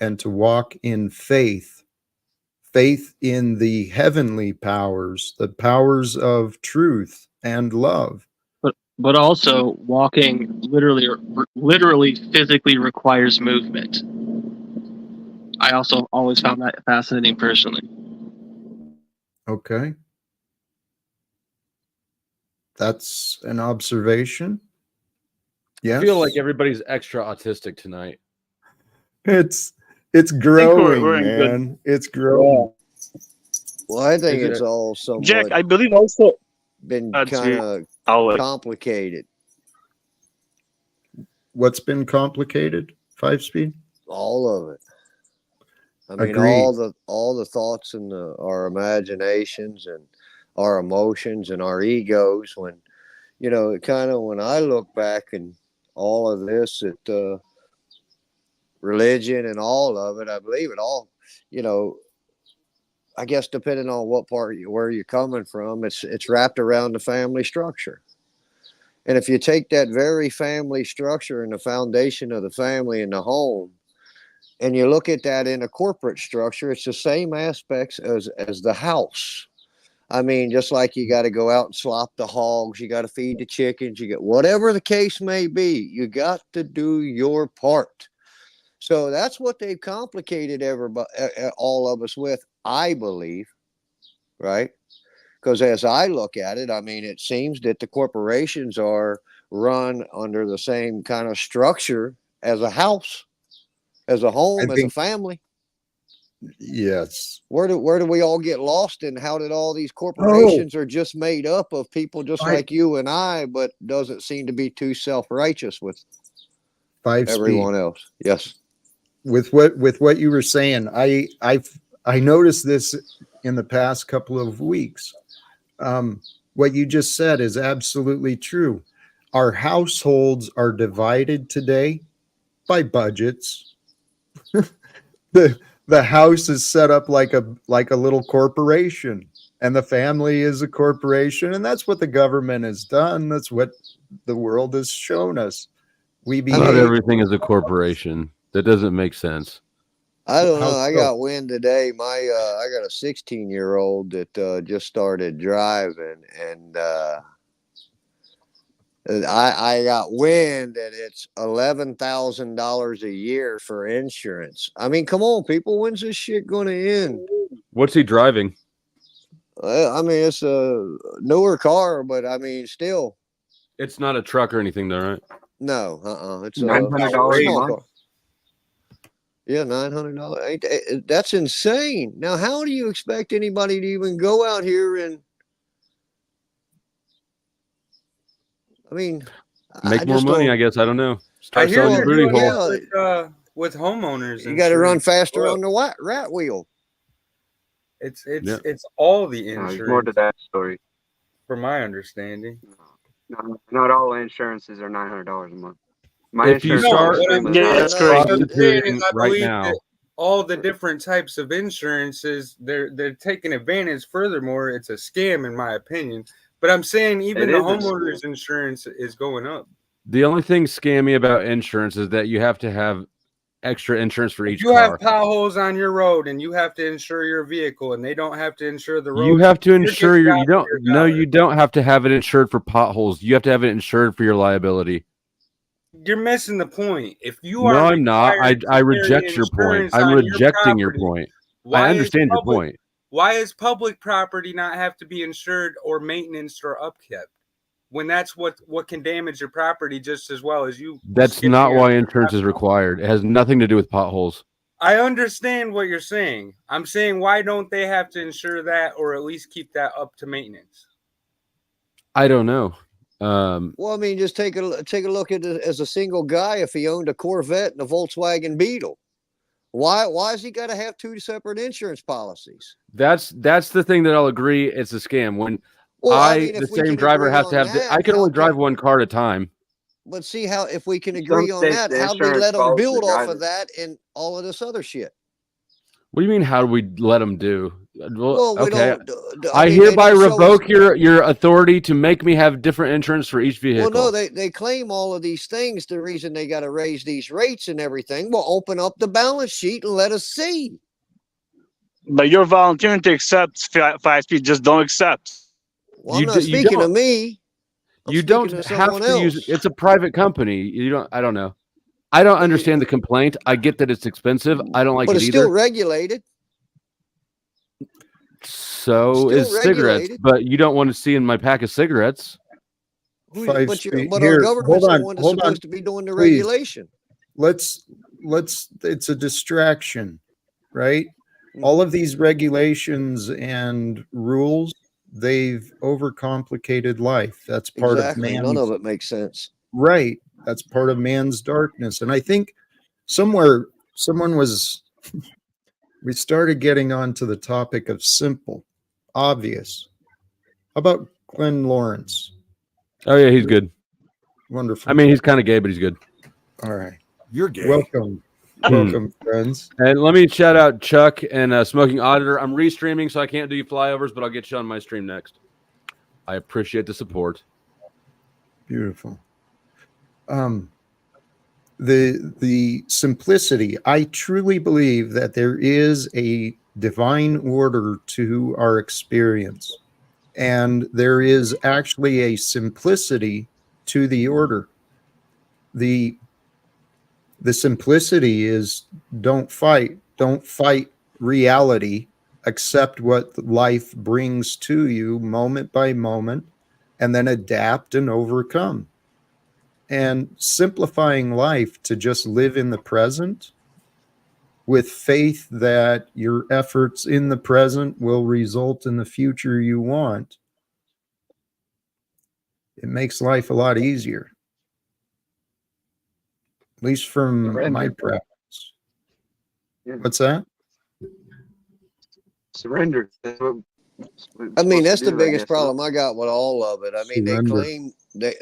and to walk in faith, faith in the heavenly powers, the powers of truth and love. But also walking literally physically requires movement. I also always found that fascinating personally. Okay. That's an observation. Yes. I feel like everybody's extra autistic tonight. It's growing, we're in good. man. It's growing. Well, I think it's all somewhat Jack, I believe also been That's kind it. of I'll let complicated. What's been complicated? 5-speed? All of it. I mean, Agreed. all the thoughts and our imaginations and our emotions and our egos. When it kind of, when I look back and all of this, at religion and all of it, I believe it all. I guess depending on what part where you're coming from, it's wrapped around the family structure. And if you take that very family structure and the foundation of the family and the home, and you look at that in a corporate structure, it's the same aspects as the house. I mean, just like you got to go out and slop the hogs, you got to feed the chickens, you got whatever the case may be, you got to do your part. So that's what they've complicated everybody, all of us with, I believe, right? Because as I look at it, I mean, it seems that the corporations are run under the same kind of structure as a house, as a home, as a family. Yes. Where do we all get lost in? How did all these corporations are just made up of people just like you and I, but doesn't seem to be too self-righteous with 5-speed. everyone else? Yes. With what you were saying, I noticed this in the past couple of weeks. What you just said is absolutely true. Our households are divided today by budgets. The house is set up like a little corporation, and the family is a corporation, and that's what the government has done. That's what the world has shown us. Not everything is a corporation. That doesn't make sense. I don't know. I got wind today. I got a 16-year-old that just started driving, and I got wind that it's $11,000 a year for insurance. I mean, come on, people. When's this shit going to end? What's he driving? I mean, it's a newer car, but I mean, still. It's not a truck or anything, though, right? No, It's $900 a month. Yeah, $900. That's insane. Now, how do you expect anybody to even go out here and? I mean, make more money. I guess I don't know. Start selling booty holes with homeowners. You got to run faster on the rat wheel. It's all the insurance. There's more to that story. From my understanding, not all insurances are $900 a month. If you start, that's correct. Right now, all the different types of insurances, they're taking advantage. Furthermore, it's a scam, in my opinion. But I'm saying even the homeowners insurance is going up. The only thing scammy about insurance is that you have to have extra insurance for each car. You have potholes on your road and you have to insure your vehicle, and they don't have to insure the road. You have to insure you don't have to have it insured for potholes. You have to have it insured for your liability. You're missing the point. If you are, no, I'm not. I reject your point. I'm rejecting your point. I understand your point. Why is public property not have to be insured or maintenance or upkept when that's what can damage your property just as well as you? That's not why insurance is required. It has nothing to do with potholes. I understand what you're saying. I'm saying, why don't they have to insure that or at least keep that up to maintenance? I don't know. Well, I mean, just take a look at it as a single guy. If he owned a Corvette and a Volkswagen Beetle, why has he got to have two separate insurance policies? That's the thing that I'll agree. It's a scam. When the same driver has to have, I can only drive one car at a time. But see how, if we can agree on that, how do we let them build off of that and all of this other shit? What do you mean? How do we let them do? Well, we okay. don't. I mean, they hereby don't show us- revoke your authority to make me have different insurance for each vehicle. Well, no, they claim all of these things. The reason they got to raise these rates and everything. Well, open up the balance sheet and let us see. But you're volunteering to accept 5-speed. Just don't accept. Well, I'm not speaking to me. You don't have to use it. It's a private company. You don't. I don't know. I don't understand the complaint. I get that it's expensive. I don't like it either. But it's still regulated. So is cigarettes, but you don't want to see in my pack of cigarettes. But our government's the one that's supposed to be doing the regulation. Let's. It's a distraction, right? All of these regulations and rules, they've overcomplicated life. That's part of man. None of it makes sense. Right. That's part of man's darkness. And I think somewhere someone was, we started getting onto the topic of simple, obvious. How about Glenn Lawrence? Oh, yeah, he's good. Wonderful. I mean, he's kind of gay, but he's good. All right. You're gay. Welcome. Welcome, friends. And let me shout out Chuck and Smoking Auditor. I'm restreaming, so I can't do flyovers, but I'll get you on my stream next. I appreciate the support. Beautiful. The simplicity. I truly believe that there is a divine order to our experience, and there is actually a simplicity to the order. The simplicity is don't fight reality, accept what life brings to you moment by moment, and then adapt and overcome. And simplifying life to just live in the present with faith that your efforts in the present will result in the future you want. It makes life a lot easier. At least from my practice. Yeah. What's that? Surrender. I mean, that's the biggest problem I got with all of it. I mean, Surrender.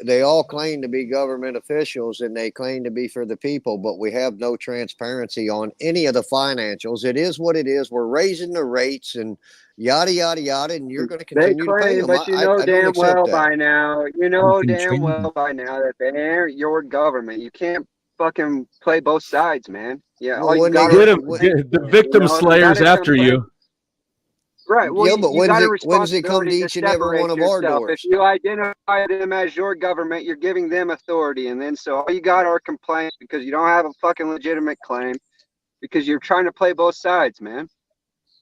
they all claim to be government officials and they claim to be for the people, but we have no transparency on any of the financials. It is what it is. We're raising the rates and yada yada yada, and you're going to continue to pay them. But you know damn well by now. You know damn well by now that they ain't your government. You can't fucking play both sides, man. Yeah, well, all you got the victim slayers after you. Right. Well, yeah, but when does it come to each and every one of our doors? If you identify them as your government, you're giving them authority, and then so all you got are complaints because you don't have a fucking legitimate claim because you're trying to play both sides, man.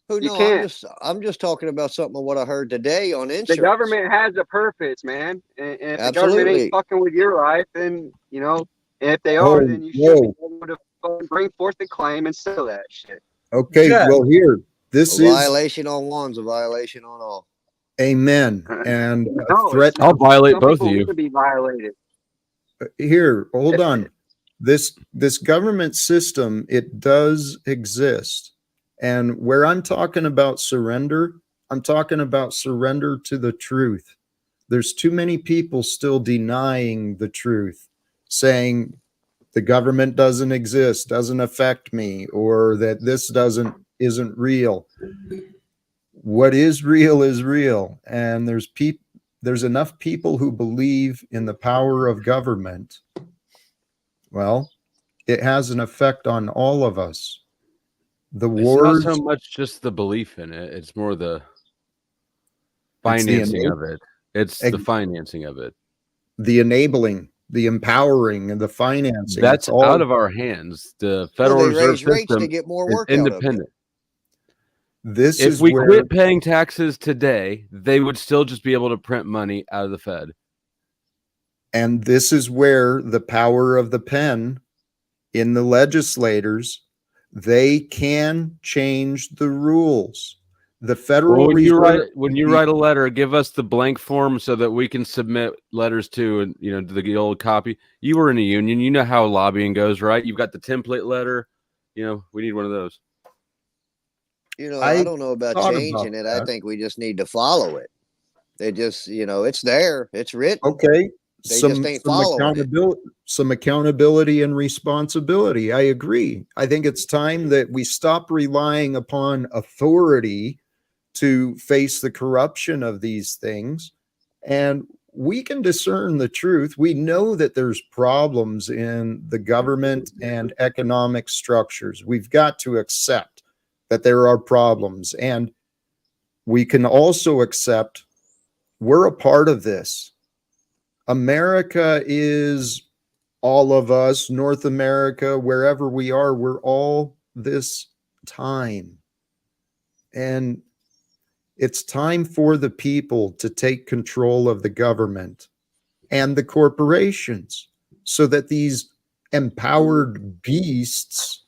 You can't. I'm just talking about something of what I heard today on insurance. The government has a purpose, man, and if the government ain't fucking with your life, then you know, and if they are, then you should be able to fucking bring forth the claim and settle that shit. Okay, well here. This is a violation on one's a violation on all. Amen. And threat. I'll violate both of you. To be violated. Here, hold on. This government system, it does exist. And where I'm talking about surrender, I'm talking about surrender to the truth. There's too many people still denying the truth, saying the government doesn't exist, doesn't affect me, or that this isn't real. What is real, and there's enough people who believe in the power of government. Well, it has an effect on all of us. The wars, it's not so much just the belief in it, it's more the financing of it. It's the financing of it, the enabling, the empowering, and the financing. That's all out of our hands. The Federal Reserve System to get more work is independent. If we quit paying taxes today, they would still just be able to print money out of the Fed. And this is where the power of the pen in the legislators, they can change the rules. The Federal Reserve. When you write a letter, give us the blank form so that we can submit letters to, and the old copy. You were in a union, you know how lobbying goes, right? You've got the template letter. We need one of those. I don't know about changing it. I think we just need to follow it. They just, it's there. It's written. Okay. They just ain't following it. Some accountability and responsibility. I agree. I think it's time that we stop relying upon authority to face the corruption of these things, and we can discern the truth. We know that there's problems in the government and economic structures. We've got to accept that there are problems, and we can also accept we're a part of this. America is all of us, North America, wherever we are, we're all this time. And it's time for the people to take control of the government and the corporations so that these empowered beasts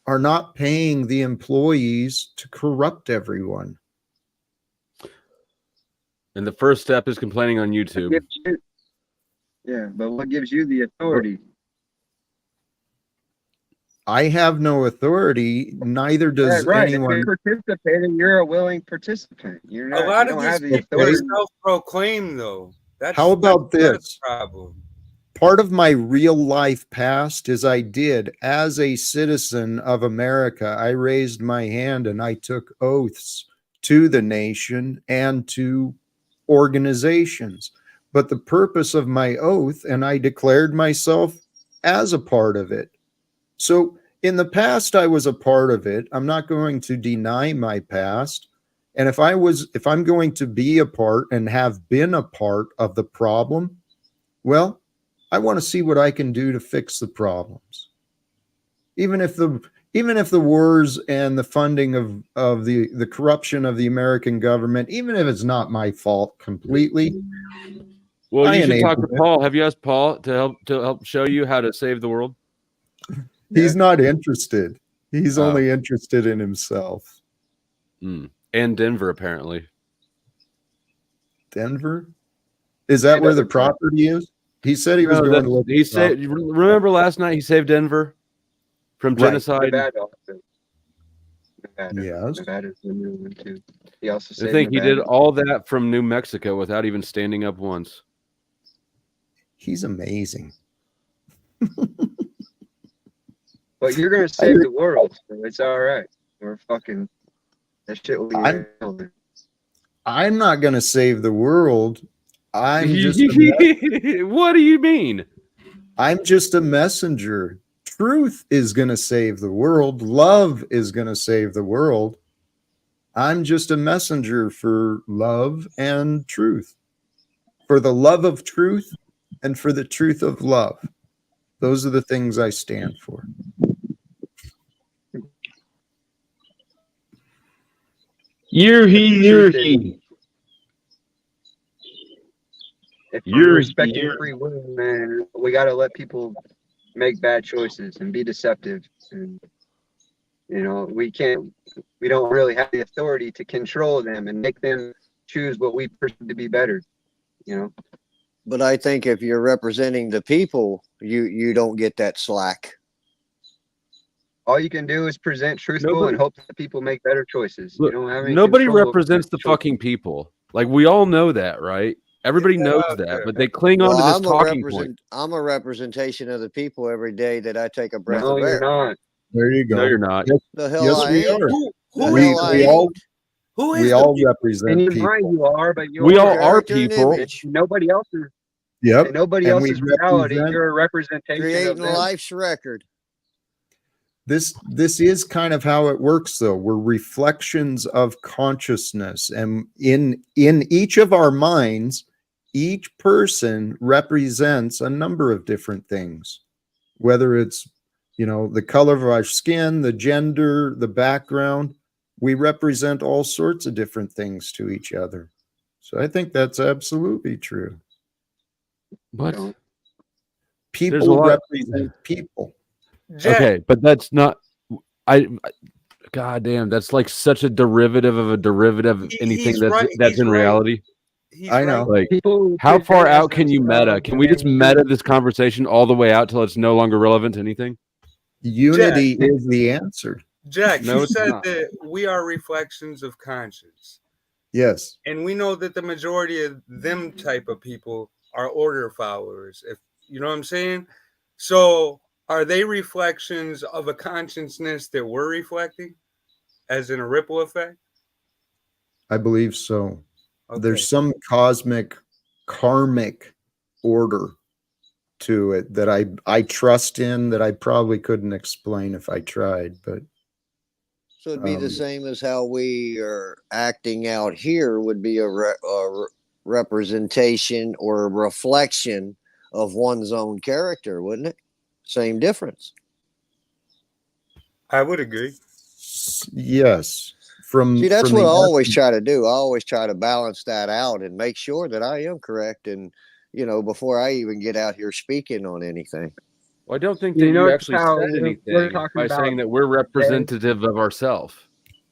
are not paying the employees to corrupt everyone. And the first step is complaining on YouTube. Yeah, but what gives you the authority? I have no authority, neither does anyone. If you're participating, you're a willing participant. You're not. A lot you of don't these have the people are authority. self-proclaimed, though. How about this? Problem. Part of my real life past is I did, as a citizen of America, I raised my hand and I took oaths to the nation and to organizations. But the purpose of my oath, and I declared myself as a part of it. So in the past, I was a part of it. I'm not going to deny my past. And if I'm going to be a part and have been a part of the problem, well, I want to see what I can do to fix the problems. Even if the wars and the funding of the corruption of the American government, even if it's not my fault completely. Well, you should talk to Paul. Have you asked Paul to help show you how to save the world? He's not interested. He's only interested in himself. And Denver, apparently. Denver? Is that where the property is? He said he was going to look. He said, remember last night he saved Denver from genocide? Yes. He also I think he did all that from New Mexico without even standing up once. He's amazing. But you're gonna save the world, so it's all right. We're fucking that shit will be. I'm not gonna save the world. I'm just what do you mean? I'm just a messenger. Truth is gonna save the world. Love is gonna save the world. I'm just a messenger for love and truth. For the love of truth and for the truth of love. Those are the things I stand for. You're he. If you're respecting free will, man, we got to let people make bad choices and be deceptive. And, you know, we don't really have the authority to control them and make them choose what we perceive to be better, you know. But I think if you're representing the people, you don't get that slack. All you can do is present truthful and hope that people make better choices. Look, you don't have any nobody represents the fucking people. Like, we all know that, right? Everybody knows that, but they cling on to this talking point. I'm a representation of the people every day that I take a breath of air. You're not. There you go. No, you're not. The hell yes, I we am. are. We all represent in people. Mind you are, but we all are people. Nobody else is. Yep. And nobody else's reality. You're a representation creating of them. life's record. This is kind of how it works, though. We're reflections of consciousness, and in each of our minds, each person represents a number of different things, whether it's, the color of our skin, the gender, the background. We represent all sorts of different things to each other. So I think that's absolutely true. What? People represent people. Jack. Okay, but that's not. God damn, that's like such a derivative of a derivative of anything that's in reality. I know. Like, how far out can you meta? Can we just meta this conversation all the way out till it's no longer relevant to anything? Unity is the answer. Jack, no, you said that we are reflections of conscience. Yes. And we know that the majority of them type of people are order followers. If you know what I'm saying? So are they reflections of a consciousness that we're reflecting, as in a ripple effect? I believe so. Okay. There's some cosmic, karmic order to it that I trust in that I probably couldn't explain if I tried. But So it'd be the same as how we are acting out here would be a representation or a reflection of one's own character, wouldn't it? Same difference. I would agree. Yes. See, that's from what I the always try to do. I always try to balance that out and make sure that I am correct. And, before I even get out here speaking on anything. Well, I don't think that you actually how said we're anything talking by about saying that we're representative of ourselves.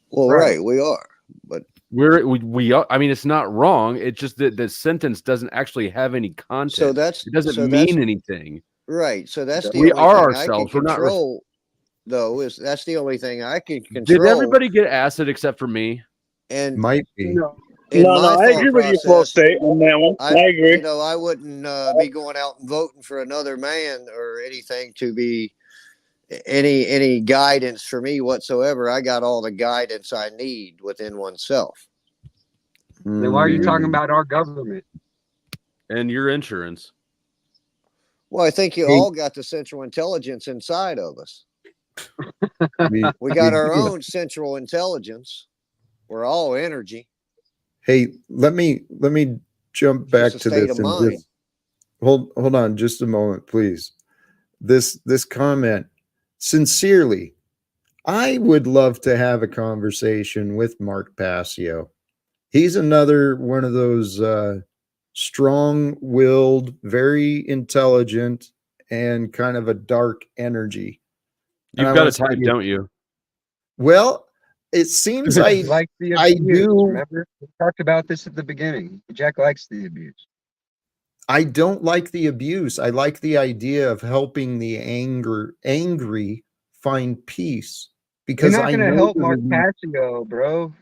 Well, right, we are, but we are. I mean, it's not wrong. It's just that the sentence doesn't actually have any content. so it doesn't mean anything. right. So that's the We only are thing ourselves. I can We're not. control, though. That's the only thing I can control. Did everybody get acid except for me? And might be. No, I agree with you, Flow State, on that one. I agree. I wouldn't be going out and voting for another man or anything to be any guidance for me whatsoever. I got all the guidance I need within oneself. Then why are you talking about our government? And your insurance. Well, I think you all got the central intelligence inside of us. We got our own central intelligence. We're all energy. Hey, let me jump back to this and just hold on just a moment, please. This comment, sincerely, I would love to have a conversation with Mark Passio. He's another one of those strong-willed, very intelligent, and kind of a dark energy. You've got a type, don't you? Well, it seems I do. Remember, we talked about this at the beginning. Jack likes the abuse. I don't like the abuse. I like the idea of helping the angry find peace. Because you're not going to help Mark Passio, bro.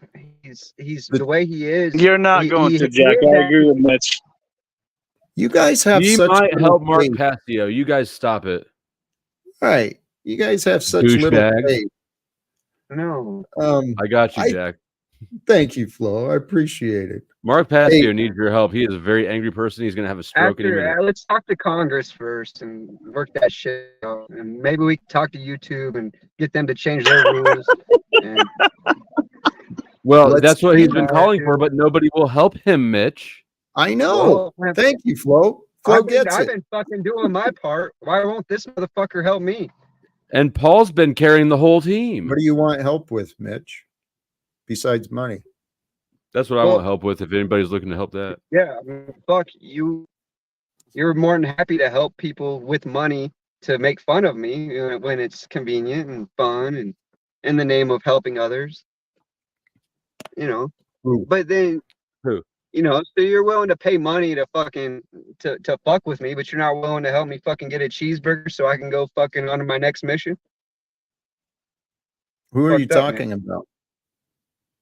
He's the way he is. You're not going to, Jack. I agree with Mitch. You guys have you such might help Mark Passio. You guys stop it. All right. You guys have such little faith. No. I got you, Jack. Thank you, Flo. I appreciate it. Mark Passio needs your help. He is a very angry person. He's going to have a stroke in a minute. Let's talk to Congress first and work that shit out. And maybe we can talk to YouTube and get them to change their rules. Well, that's what he's been calling for, but nobody will help him, Mitch. I know. Thank you, Flo. Flo gets it. I've been fucking doing my part. Why won't this motherfucker help me? And Paul's been carrying the whole team. What do you want help with, Mitch? Besides money. That's what I want help with if anybody's looking to help that. Yeah, fuck you. You're more than happy to help people with money to make fun of me when it's convenient and fun and in the name of helping others. But then so you're willing to pay money to fucking to fuck with me, but you're not willing to help me fucking get a cheeseburger so I can go fucking on to my next mission. Who are you talking about?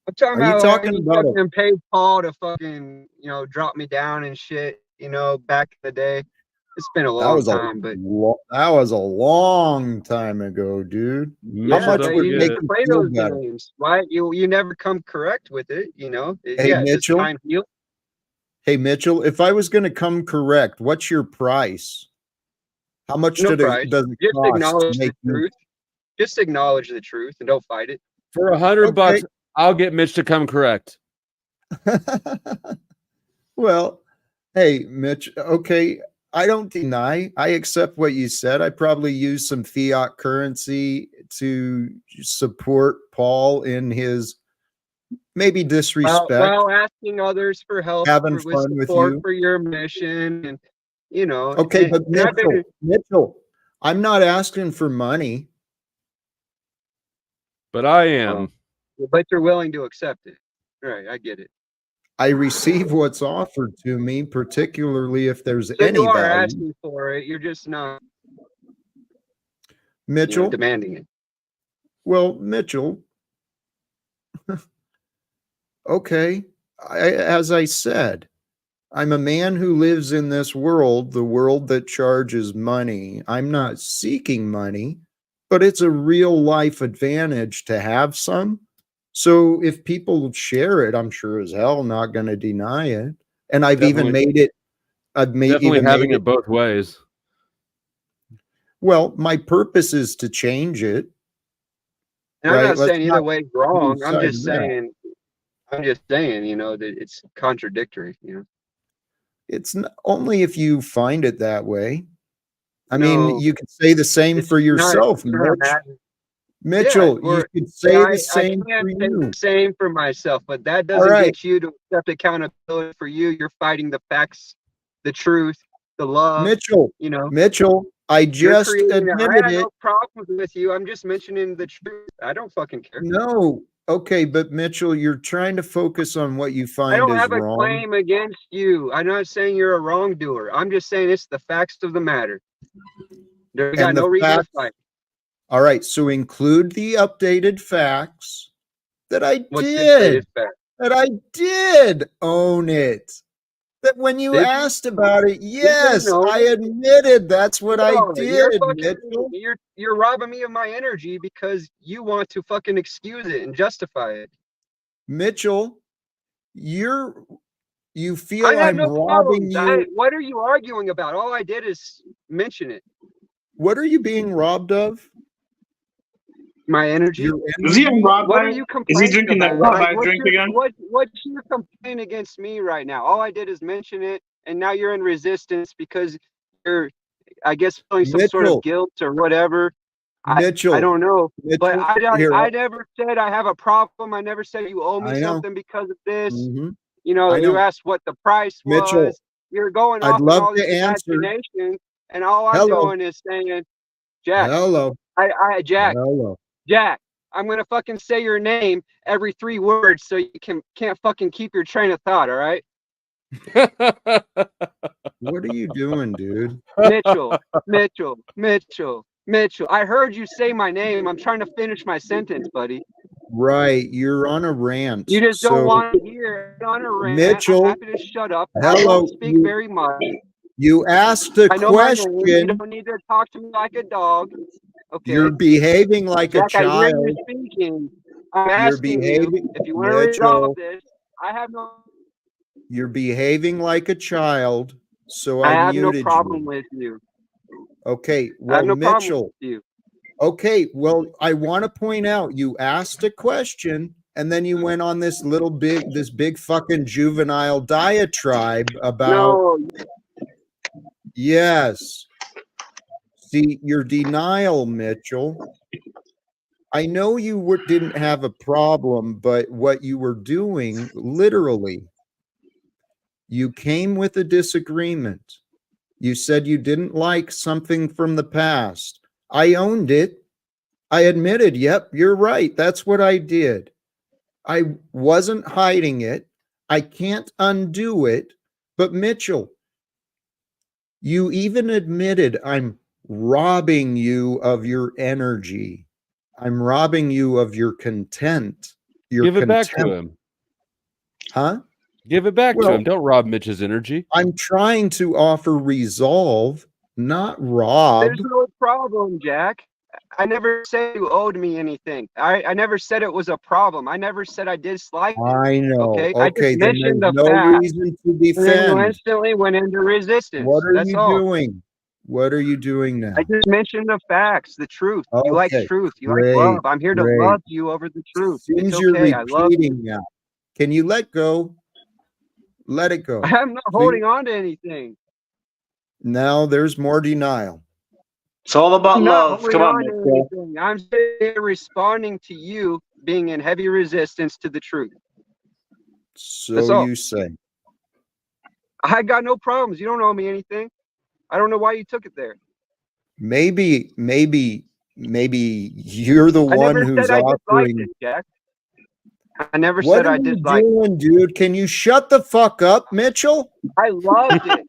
I'm talking about fucking paid Paul to fucking drop me down and shit. Back in the day, it's been a long time, but that was a long time ago, dude. How much would make you play feel those better? games? Why you never come correct with it? Hey, Mitchell. Hey, Mitchell. If I was going to come correct, what's your price? How much does it just cost? Acknowledge the truth. Just acknowledge the truth and don't fight it. For $100, I'll get Mitch to come correct. Well, hey, Mitch. Okay, I don't deny. I accept what you said. I probably used some fiat currency to support Paul in his maybe disrespect. While asking others for help, having fun with you for your mission, and Okay, but Mitchell, I'm not asking for money. But I am. But you're willing to accept it. Right, I get it. I receive what's offered to me, particularly if there's any you are value. asking for it. You're just not, Mitchell, demanding it. Well, Mitchell. Okay, as I said, I'm a man who lives in this world, the world that charges money. I'm not seeking money, but it's a real life advantage to have some. So if people share it, I'm sure as hell not going to deny it. And I've even Definitely. made it. I've made Definitely even having made it both ways. Well, my purpose is to change it. And I'm Right? not Let's saying either not way is wrong. lose sight of that. I'm just saying, you know, that it's contradictory, you know. It's only if you find it that way. I mean, No, you could say the same it's for yourself, not a Mitch. matter. Mitchell, you We're, could say the I same can't for say you. the same for myself, but that All doesn't right, get you to accept accountability for you. You're fighting the facts, the truth, the love, you know. Mitchell, I You're just creating it. I admitted had it. no problems with you. I'm just mentioning the truth. I don't fucking care. No. Okay, but Mitchell, you're trying to focus on what you I find don't is have a wrong. claim against you. I'm not saying you're a wrongdoer. I'm just saying it's the facts of the matter. We got And no the reason to facts. fight. All right, so include the updated facts that I What's the did. latest fact? That I did own it. That when you Did you? asked about it, You didn't yes, own I it. admitted that's what I No, you're did, fucking. Mitchell. You're robbing me of my energy because you want to fucking excuse it and justify it. Mitchell, you I feel have I'm no robbing problems. you. What are you arguing about? All I did is mention it. What are you being robbed of? My energy. Your Is he on energy? Rob What are Diet? you Is he complaining drinking that about? Rob Like, Diet drink again? what's your complaint against me right now? All I did is mention it, and now you're in resistance because you're, I guess, feeling some sort of Mitchell, guilt or whatever. I Mitchell, don't know, but Mitchell, here, I never said I have a problem. I never said you owe me I know. something because of this. Mm-hmm. You know, I you know. asked what the price Mitchell, was. You're going I'd off in love all to this answer. imagination, and all I'm Hello. doing is saying, Jack, Hello. Jack, Hello. Jack, I'm gonna fucking say your name every 3 words so you can't fucking keep your train of thought, all right? What are you doing, dude? Mitchell, Mitchell, Mitchell, Mitchell. I heard you say my name. I'm trying to finish my sentence, buddy. Right, you're on a rant. You just don't So, want to hear it on a rant. Mitchell, I'm happy to shut up. I hello. don't speak very much. You asked a I know my name. You question. don't need to talk to me like a dog. Okay. You're behaving like a Jack, I hear child. you speaking. I'm You're asking you behaving, if you want to resolve Mitchell. this. I have no You're behaving like a child, so I I have no muted problem you. with you. Okay, I well, have no problem Mitchell. with you. Okay, well, I want to point out you asked a question and then you went on this big fucking juvenile diatribe about. No, Yes. See, your denial, Mitchell. I know you didn't have a problem, but what you were doing, literally, you came with a disagreement. You said you didn't like something from the past. I owned it. I admitted, yep, you're right. That's what I did. I wasn't hiding it. I can't undo it. But Mitchell, you even admitted I'm robbing you of your energy. I'm robbing you of your content. Your Give it back to contempt. him. Huh? Give it back to Well, him. Don't rob Mitch's energy. I'm trying to offer resolve, not rob. there's no problem, Jack. I never said you owed me anything. I never said it was a problem. I never said I disliked it. I know. Okay, I Okay, just then there's mentioned the no fact, reason to and then you defend. instantly went into resistance. What are That's you all. doing? What are you doing now? I just mentioned the facts, the truth. You like Okay, truth. You like great, love. I'm here to great. love you over the truth. It's Since you're okay. I love you. repeating now, can you let go? Let it go. I'm not Please. holding on to anything. Now there's more denial. It's all about I'm not love. holding Come on, on to Mitchell. anything. I'm here responding to you being in heavy resistance to the truth. That's So all. you say. I got no problems. You don't owe me anything. I don't know why you took it there. Maybe you're the I one never who's said I disliked offering. it, Jack. I never What said are I you disliked it. doing, dude? Can you shut the fuck up, Mitchell? I loved it.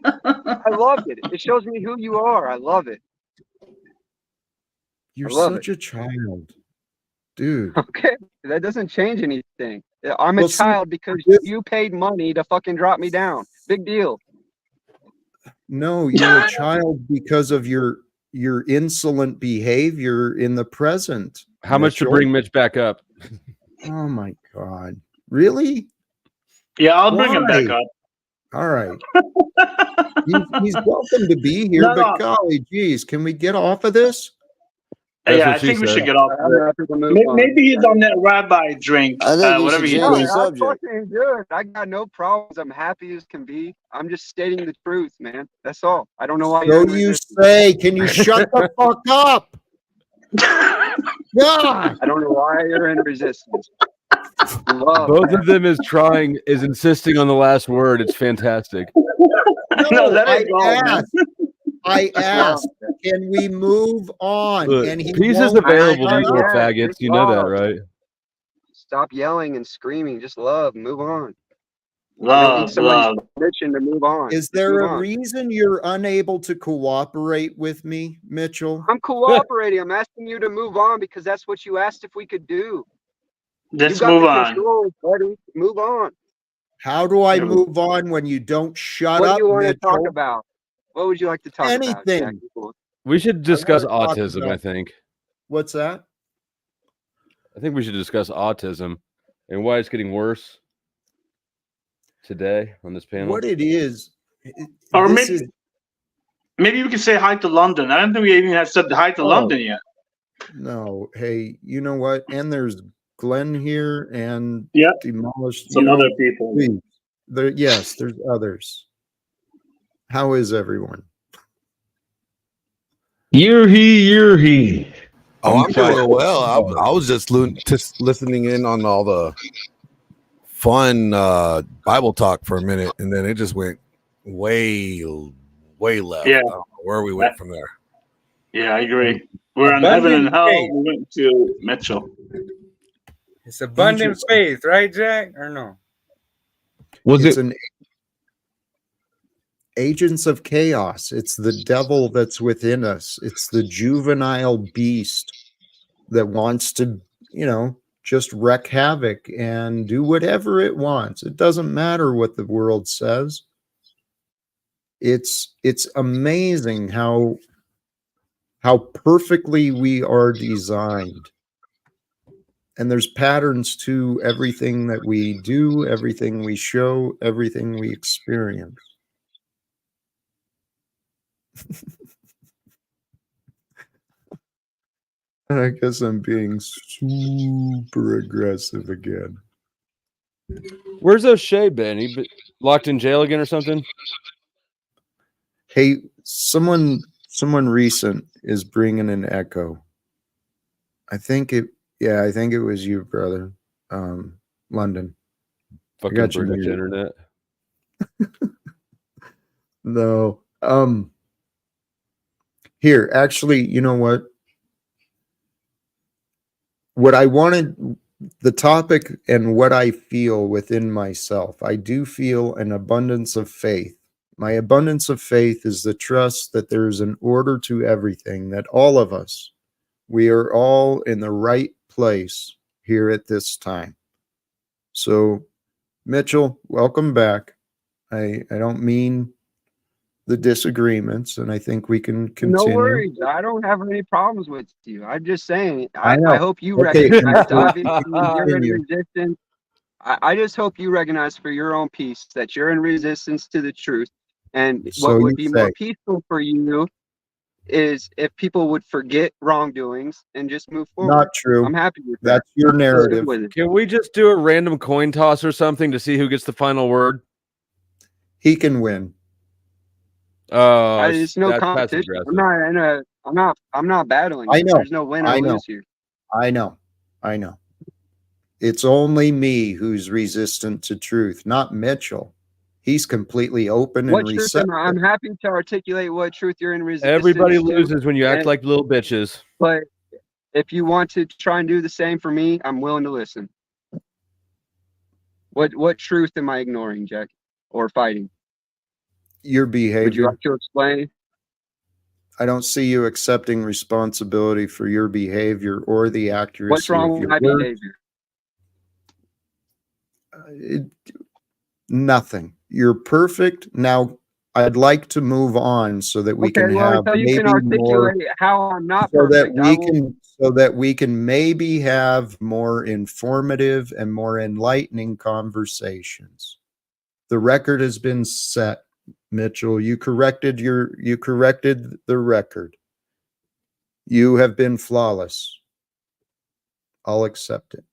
I loved it. It shows me who you are. I love it. You're I love such a child, dude. Okay. That doesn't change anything. I'm a Well, see, child because this- you paid money to fucking drop me down. Big deal. No, you're a child because of your insolent behavior in the present. How much to Mitchell. bring Mitch back up? Oh my God. Really? Yeah, I'll bring him back Why? up. All right. He's welcome to be here, No, but no. golly geez, can we get off of this? That's Yeah, what I she think we said. should get off I'm of it. happy to move on. Maybe he's on that rabbi drink, I think you whatever should he's change No, the doing. that's subject. fucking good. I got no problems. I'm happy as can be. I'm just stating the truth, man. That's all. I don't know why you're So in you resistance. say, can you shut the fuck up? God. I don't know why you're in resistance. Love. Both of them is insisting on the last word. It's fantastic. No, that ain't gold, man. I asked, can we move on? Look, And he peace is won't available to shut you little up. faggots. Just You know that, love. right? Stop yelling and screaming. Just love. Move on. You don't need Love, somebody's love. permission to move on. Is Just there move a on. reason you're unable to cooperate with me, Mitchell? I'm cooperating. I'm asking you to move on because that's what you asked if we could do. Let's You got move the on. control, buddy. Move on. How do I Yeah. move on when you don't shut What up, do you want to talk Mitchell? about? What would you like to talk about, Anything. Jackie? We should discuss I wanna talk autism, about- I think. What's that? I think we should discuss autism and why it's getting worse today on this panel. What it is. Or this maybe, is maybe we can say hi to London. I don't think we even have said hi to Oh. London yet. no. Hey, you know what? And there's Glenn here and Yeah. Demolished. Some you know, other people. please. Yes, there's others. How is everyone? You're he. Oh, I'm quite- doing well. I was just listening in on all the fun Bible talk for a minute, and then it just went way left. Yeah. I don't know where we went from there. Yeah, I agree. We're on heaven and hell. We went to Mitchell. It's abundant Interesting. faith, right, Jack? Or no? Was It's it? an agents of chaos. It's the devil that's within us. It's the juvenile beast that wants to, just wreak havoc and do whatever it wants. It doesn't matter what the world says. It's amazing how perfectly we are designed. And there's patterns to everything that we do, everything we show, everything we experience. I guess I'm being super aggressive again. Where's O'Shea been? He been locked in jail again or something? Hey, someone recent is bringing an echo. I think it was you, brother. London. Fucking got you British muted. internet. No. Here, actually, you know what? What I wanted, the topic and what I feel within myself, I do feel an abundance of faith. My abundance of faith is the trust that there is an order to everything, that all of us, we are all in the right place here at this time. So, Mitchell, welcome back. I don't mean the disagreements, and I think we can continue. No worries. I don't have any problems with you. I'm just saying. I know. I hope you Okay, recognize. let's Obviously, you're in continue. resistance. I just hope you recognize for your own peace that you're in resistance to the truth. And So what would you be say. more peaceful for you is if people would forget wrongdoings and just move forward. Not true. I'm happy with that. That's your I'm good narrative. with it. Can we just do a random coin toss or something to see who gets the final word? He can win. Oh, It's no that's competition. passive-aggressive. I'm not battling. I know. There's no win or I know. lose here. I know. It's only me who's resistant to truth, not Mitchell. He's completely open What and truth receptive. I'm happy to articulate what truth you're in resistance Everybody to, loses when you act and- like little bitches. But if you want to try and do the same for me, I'm willing to listen. What truth am I ignoring, Jack, or fighting? Your Would you behavior. like to explain? I don't see you accepting responsibility for your behavior or the accuracy What's wrong of with your my words. behavior? Nothing. You're perfect. Now, I'd like to move on so that we can have until you maybe can more, articulate how I'm not so that perfect, I we will. can, so that we can maybe have more informative and more enlightening conversations. The record has been set, Mitchell. You corrected the record. You have been flawless. I'll accept it.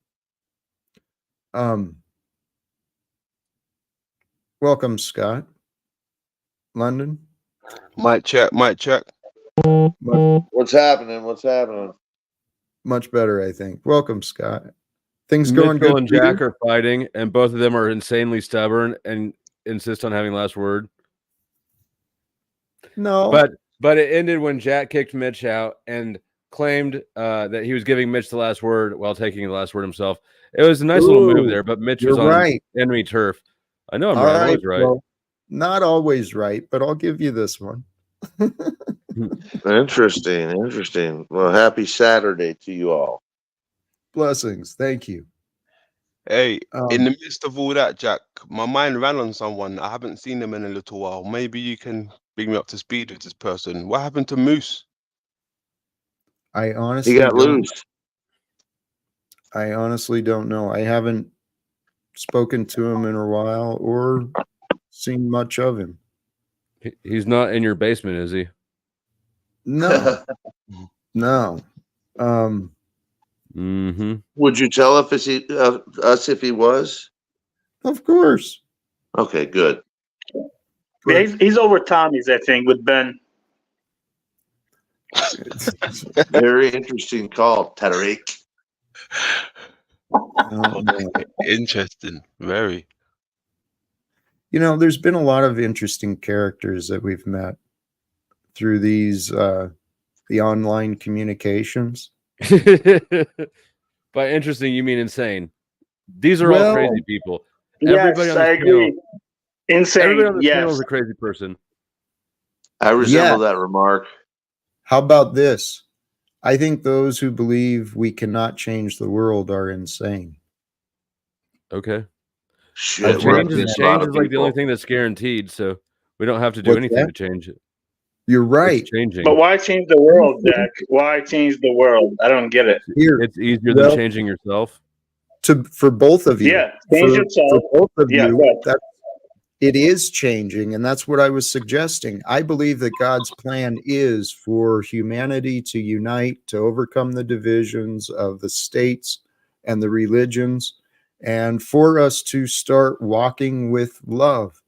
Welcome, Scott. London. Mic check, mic check. What's happening? What's happening? Much better, I think. Welcome, Scott. Things going Mitchell good. and Jack are fighting, and both of them are insanely stubborn and insist on having last word. No, but it ended when Jack kicked Mitch out and claimed that he was giving Mitch the last word while taking the last word himself. It was a nice little move there, but Mitch was on enemy turf. I know I'm right. I'm always right. Well, not always right, but I'll give you this one. Interesting. Well, happy Saturday to you all. Blessings. Thank you. Hey, in the midst of all that, Jack, my mind ran on someone. I haven't seen them in a little while. Maybe you can bring me up to speed with this person. What happened to Moose? I honestly He got loose. I honestly don't know. I haven't spoken to him in a while or seen much of him. He's not in your basement, is he? No. No. Would you tell us if he was? Of course. Okay, good. Yeah, he's over Tommy's, I think, with Ben. Very interesting call, Tariq. Interesting. Very. You know, there's been a lot of interesting characters that we've met through these the online communications. By interesting, you mean insane. These are all crazy people. Everybody Yes, on I agree. Insane. Everybody on this yes. panel is a crazy person. I resemble that remark. How about this? I think those who believe we cannot change the world are insane. Okay. Shit, Change is like the only thing that's guaranteed, so we don't have to do What's anything that? to change it. You're right. It's changing. But why change the world, Jack? Why change the world? I don't get it. It's easier than changing yourself. For both of you. Yeah, change yourself. For both of Yeah, you, right. it is changing, and that's what I was suggesting. I believe that God's plan is for humanity to unite, to overcome the divisions of the states and the religions, and for us to start walking with love.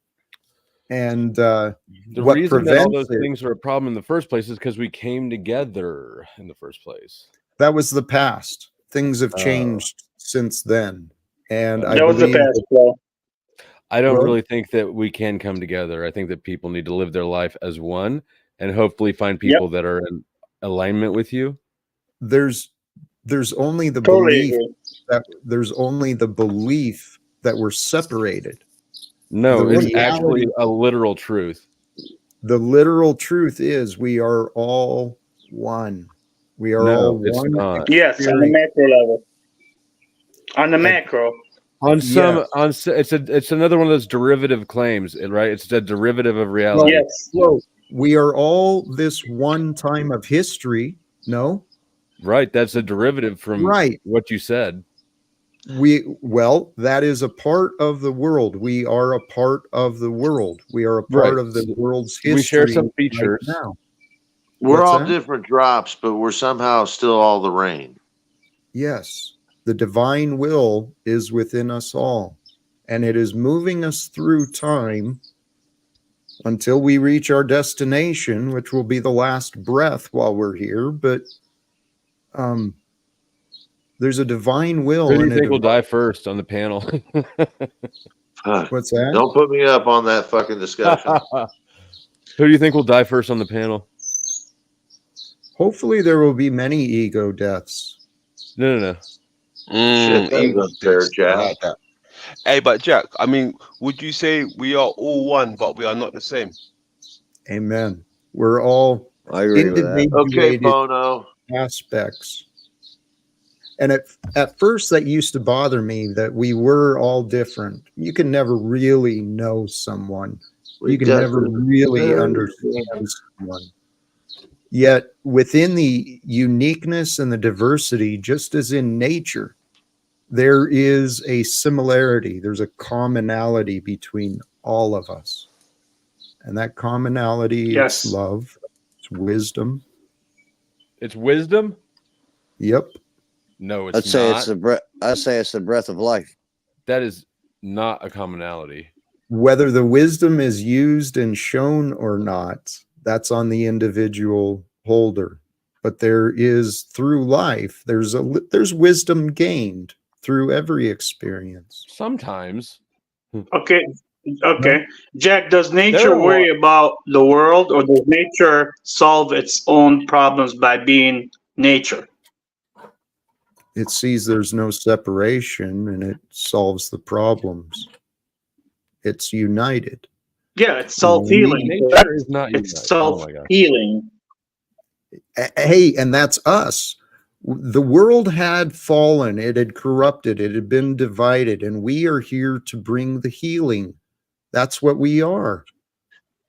And the what reason that all prevents those things are a problem in the first place is because we came together in the first place. that was the past. Things have changed since then, and I That was the believe past, bro. I don't Well- really think that we can come together. I think that people need to live their life as one and hopefully find people that are in alignment with you. there's only the Totally belief agree. that we're separated. No, The it's reality- actually a literal truth. The literal truth is we are all one. We are No, all it's one. not. Yes, on the macro level. On the macro. On some, Yes. it's another one of those derivative claims, right? It's a derivative of reality. Yes. So we are all this one time of history. No, Right. That's a derivative from what you said. that is a part of the world. We are a part of the world. We are a part of the world's history. We share some features. right now. We're What's all that? different drops, but we're somehow still all the rain. Yes, the divine will is within us all, and it is moving us through time until we reach our destination, which will be the last breath while we're here. But there's a divine will. Who do you and think will die first on the panel? What's that? Don't put me up on that fucking discussion. Who do you think will die first on the panel? Hopefully, there will be many ego deaths. No. Shit, that was unfair, Jack. I like that. Hey, but Jack, I mean, would you say we are all one, but we are not the same? Amen. We're all I agree with that. Okay, individuated Bono. aspects. And at first that used to bother me, that we were all different. You can never really know someone. You can never really understand someone. Yet within the uniqueness and the diversity, just as in nature, there is a similarity. There's a commonality between all of us. And that commonality is love, it's wisdom. It's wisdom? Yep. No, it's I'd say not. it's the breath. I say it's the breath of life. That is not a commonality. Whether the wisdom is used and shown or not, that's on the individual holder. But there is, through life, there's wisdom gained through every experience. Sometimes. Okay. Jack, does nature worry about the world, or does nature solve its own problems by being nature? It sees there's no separation and it solves the problems. It's united. Yeah, it's self-healing. Nature is not united. It's self-healing. Hey, and that's us. The world had fallen, it had corrupted, it had been divided, and we are here to bring the healing. That's what we are.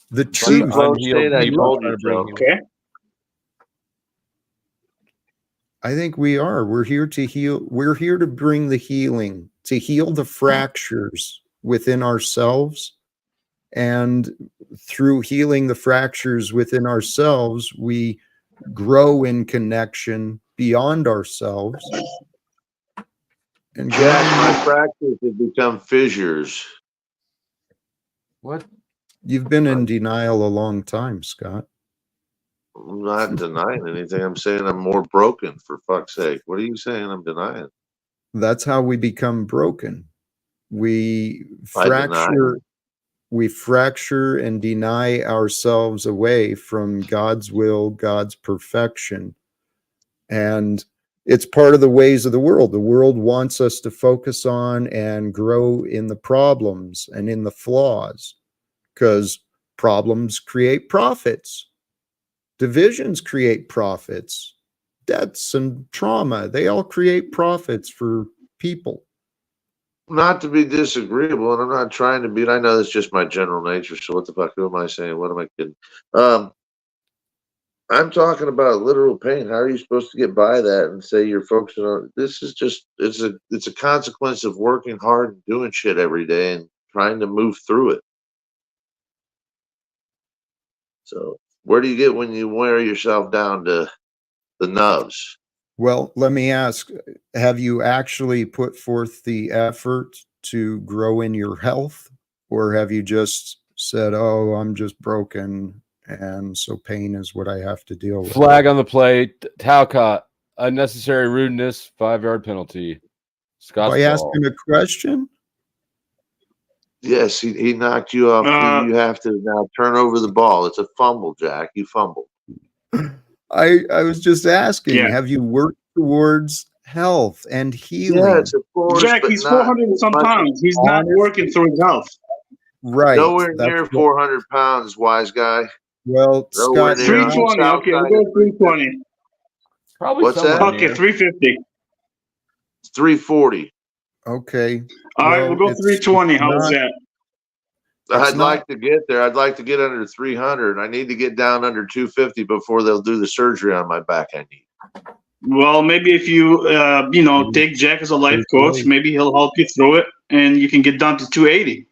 The truth. Okay. I think we are. We're here to heal. We're here to bring the healing, to heal the fractures within ourselves. And through healing the fractures within ourselves, we grow in connection beyond ourselves. And my fractures have become fissures. What? You've been in denial a long time, Scott. I'm not denying anything. I'm saying I'm more broken, for fuck's sake. What are you saying I'm denying? That's how we become broken. We fracture and deny ourselves away from God's will, God's perfection. And it's part of the ways of the world. The world wants us to focus on and grow in the problems and in the flaws, because problems create profits. Divisions create profits. Deaths and trauma, they all create profits for people. Not to be disagreeable, and I'm not trying to be, I know that's just my general nature, so what the fuck, who am I saying? What am I kidding? I'm talking about literal pain. How are you supposed to get by that and say you're focusing on this? Is just it's a consequence of working hard and doing shit every day and trying to move through it. So where do you get when you wear yourself down to the nubs? Well, let me ask, have you actually put forth the effort to grow in your health, or have you just said, oh, I'm just broken, and so pain is what I have to deal with? Flag on the play. Talcott, unnecessary rudeness, 5-yard penalty. Scott's By asking a question? Yes, he knocked you off. You have to now turn over the ball. It's a fumble, Jack. You fumbled. I was just asking, have you worked towards health and healing? Yes, of course. Jack, he's 400 and some pounds. He's not working through his health. Right. Nowhere near 400 pounds, wise guy. Well, Scott, 320. Okay, we'll go 320. Probably. What's that? Okay, 350. 340. Okay. All right, we'll go 320. How's that? I'd like to get there. I'd like to get under 300. I need to get down under 250 before they'll do the surgery on my back. I need. Well, maybe if you, take Jack as a life coach, maybe he'll help you through it, and you can get down to 280.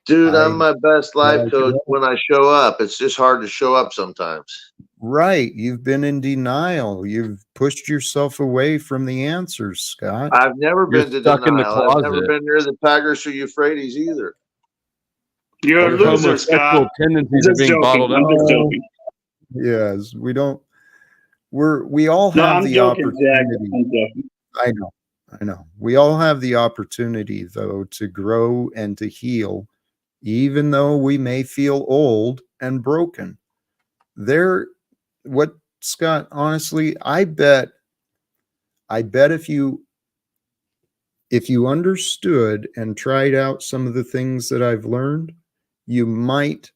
Dude, I'm my best life coach when I show up. It's just hard to show up sometimes. Right. You've been in denial. You've pushed yourself away from the answers, Scott. I've never been to stuck in the denial. I've never closet. been near the Tigris or Euphrates either. You're a loser, Scott. Tendencies are being bottled up. I'm just joking. Yes, we don't. We all have the opportunity. I know. We all have the opportunity, though, to grow and to heal, even though we may feel old and broken. What, Scott, honestly, I bet if you understood and tried out some of the things that I've learned, you might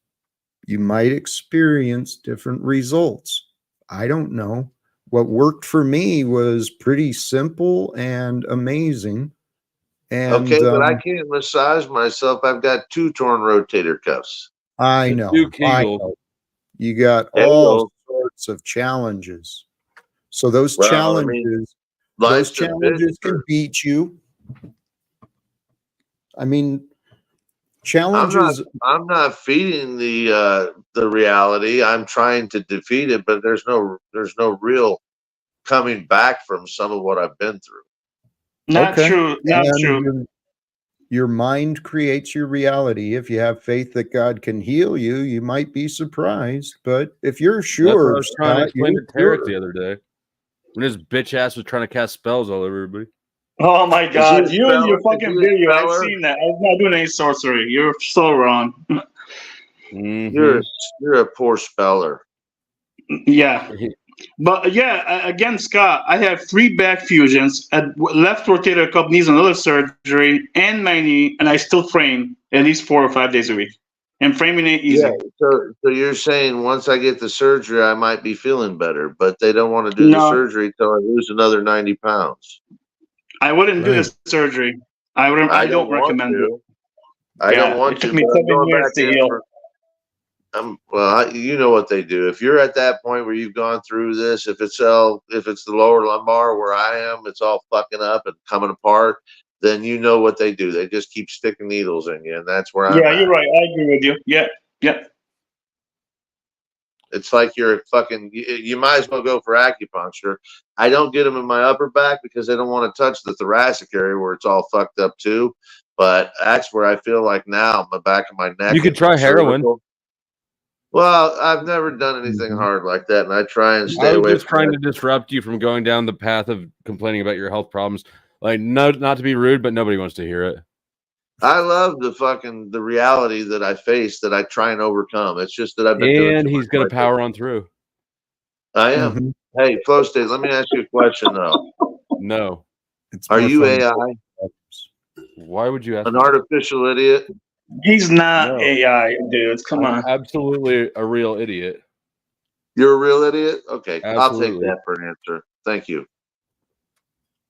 experience different results. I don't know, what worked for me was pretty simple and amazing. And okay, but I can't massage myself. I've got 2 torn rotator cuffs. I know. You got all sorts of challenges. So those challenges can beat you. I mean, challenges. I'm not feeding the reality. I'm trying to defeat it, but there's no real coming back from some of what I've been through. Not true. Not true. Your mind creates your reality. If you have faith that God can heal you, you might be surprised. But if you're sure, that's what I was trying to explain to Tarek the other day when his bitch ass was trying to cast spells all over everybody. Oh my God! You and your fucking video. I've seen that. I was not doing any sorcery. You're so wrong. You're a poor speller. Yeah. But yeah, again, Scott, I have 3 back fusions, a left rotator cuff, knees, another surgery, and my knee, and I still frame at least 4 or 5 days a week. And framing ain't easy. Yeah, so you're saying once I get the surgery, I might be feeling better, but they don't want to do the surgery until I lose another 90 pounds. I wouldn't do the surgery. I don't recommend it. I don't want to. It took me 7 years to heal. Well, you know what they do. If you're at that point where you've gone through this, if it's the lower lumbar where I am, it's all fucking up and coming apart, then you know what they do. They just keep sticking needles in you, and that's where I'm at. Yeah, you're right. I agree with you. Yeah. It's like you're fucking. You might as well go for acupuncture. I don't get them in my upper back because they don't want to touch the thoracic area where it's all fucked up too. But that's where I feel like now, my back of my neck. You could try heroin. Well, I've never done anything hard like that, and I try and stay away. I was just trying to disrupt you from going down the path of complaining about your health problems. Like, no, not to be rude, but nobody wants to hear it. I love the reality that I face, that I try and overcome. It's just that I've been doing. And he's going to power on through. I am. Hey, Flow State, let me ask you a question though. No. Are you AI? Why would you ask an artificial idiot? He's not AI, dude. Come on. Absolutely a real idiot. You're a real idiot? Okay. Absolutely. I'll take that for an answer. Thank you.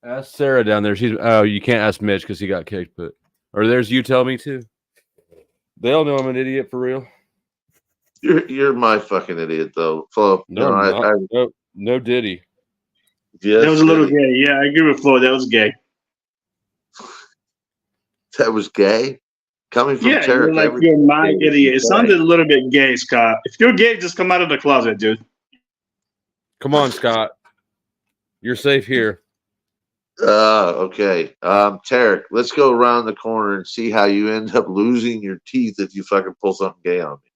Ask Sarah down there. You can't ask Mitch because he got kicked, or there's you tell me too. They all know I'm an idiot for real. You're my fucking idiot though. Flo, no Diddy. Yes, that was a little gay. Yeah, I agree with Flo. That was gay. That was gay? Coming from Tarek, you're my idiot. It sounded a little bit gay, Scott. If you're gay, just come out of the closet, dude. Come on, Scott. You're safe here. Okay. Tarek, let's go around the corner and see how you end up losing your teeth if you fucking pull something gay on me.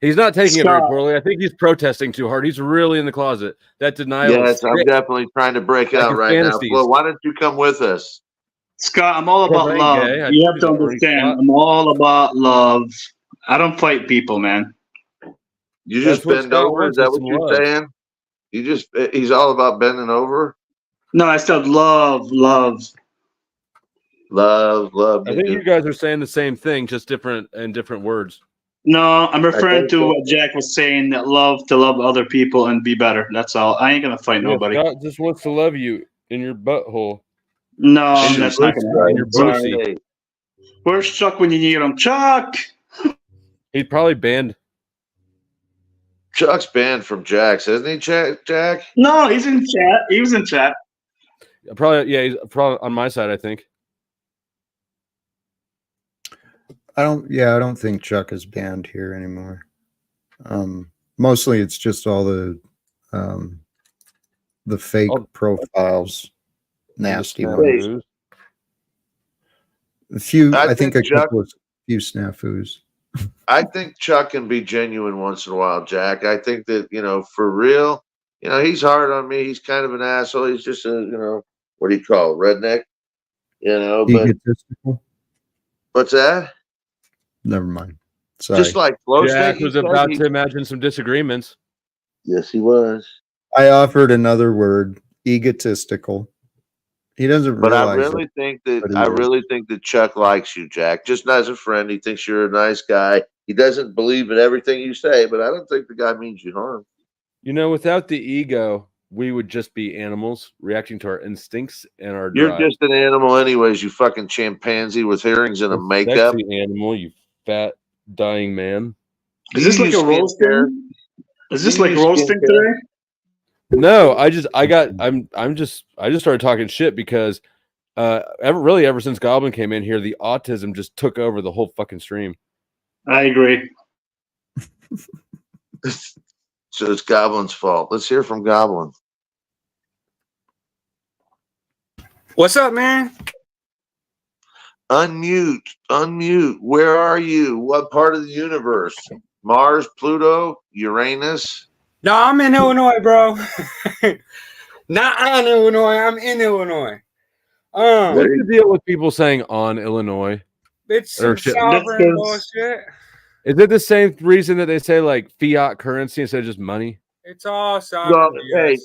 He's not taking it very poorly. I think he's protesting too hard. He's really in the closet. That denial. Yes, I'm definitely trying to break out right now. Well, why don't you come with us? Scott, I'm all about love. You have to understand. I'm all about love. I don't fight people, man. You just bend over? Is that what you're saying? He's all about bending over? No, I said love. Love. I think you guys are saying the same thing, just different words. No, I'm referring to what Jack was saying, that to love other people and be better. That's all. I ain't gonna fight nobody. Scott just wants to love you in your butthole. No, that's not gonna happen. Your pussy. Where's Chuck when you need him? Chuck! He's probably banned. Chuck's banned from Jack's, isn't he, Jack? No, he's in chat. He was in chat. Probably, yeah, he's probably on my side, I think. I don't think Chuck is banned here anymore. Mostly it's just all the fake profiles, nasty ones. I think a couple of few snafus. I think Chuck can be genuine once in a while, Jack. I think that, for real, he's hard on me. He's kind of an asshole. He's just a, what do you call it? Redneck? Egotistical. What's that? Never mind. Sorry. Just like Jack was about to imagine some disagreements. Yes, he was. I offered another word, egotistical. He doesn't realize. But I really think that Chuck likes you, Jack. Just as a friend, he thinks you're a nice guy. He doesn't believe in everything you say, but I don't think the guy means you harm. You know, without the ego, we would just be animals reacting to our instincts and our You're drives. just an animal anyways, you fucking chimpanzee with earrings and a makeup. Sexy animal, you fat dying man. Is this like a roasting? Is this like roasting today? No, I just started talking shit because ever since Goblin came in here, the autism just took over the whole fucking stream. I agree. So it's Goblin's fault. Let's hear from Goblin. What's up, man? Unmute. Where are you? What part of the universe? Mars, Pluto, Uranus? No, I'm in Illinois, bro. Not on Illinois. I'm in Illinois. What's the deal with people saying on Illinois? It's some sovereign bullshit. Is it the same reason that they say like fiat currency instead of just money? It's all sovereign. Hey,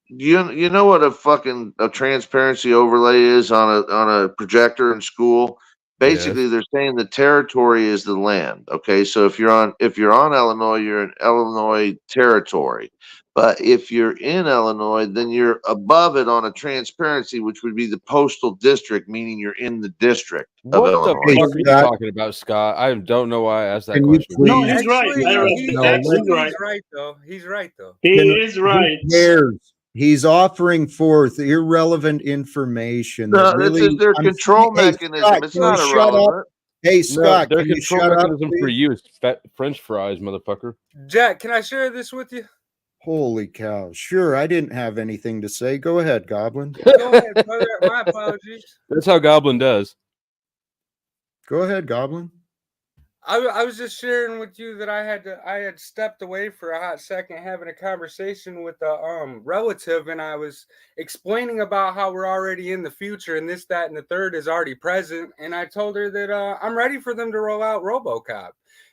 you know what a transparency overlay is on a projector in school? Basically, they're saying the territory is the land. Okay, so if you're on Illinois, you're in Illinois territory. But if you're in Illinois, then you're above it on a transparency, which would be the postal district, meaning you're in the district of Illinois. What the fuck are you talking about, Scott? I don't know why I asked that question. No, he's right. He's right, though. He is right. Who cares? He's offering forth irrelevant information. No, this is their control mechanism. Scott, it's not irrelevant. Hey, Scott, their can you control shut mechanism up, for you is French fries, motherfucker. Jack, can I share this with you? Holy cow. Sure, I didn't have anything to say. Go ahead, Goblin. Go ahead, brother. My apologies. That's how Goblin does. Go ahead, Goblin. I was just sharing with you that I had stepped away for a hot second having a conversation with a relative, and I was explaining about how we're already in the future and this, that, and the third is already present. And I told her that I'm ready for them to roll out RoboCop,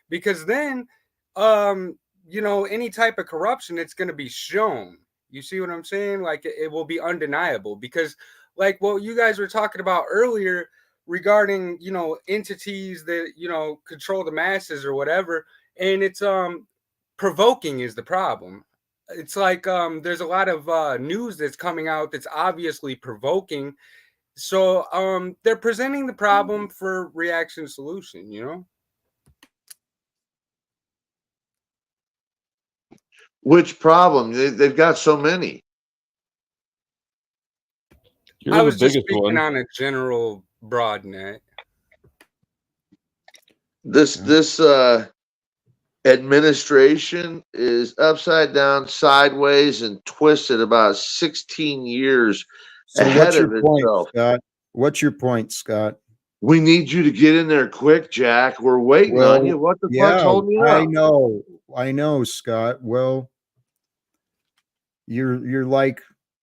because then any type of corruption, it's going to be shown. You see what I'm saying? Like it will be undeniable, because like what you guys were talking about earlier regarding, entities that, control the masses or whatever. And it's provoking is the problem. It's like there's a lot of news that's coming out that's obviously provoking. So they're presenting the problem for reaction solution, Which problem? They've got so many. I was just speaking on a general broad net. This administration is upside down, sideways, and twisted about 16 years ahead of itself. Scott? What's your point, Scott? We need you to get in there quick, Jack. We're waiting on you. What the fuck's holding you up? I know, Scott. Well, you're like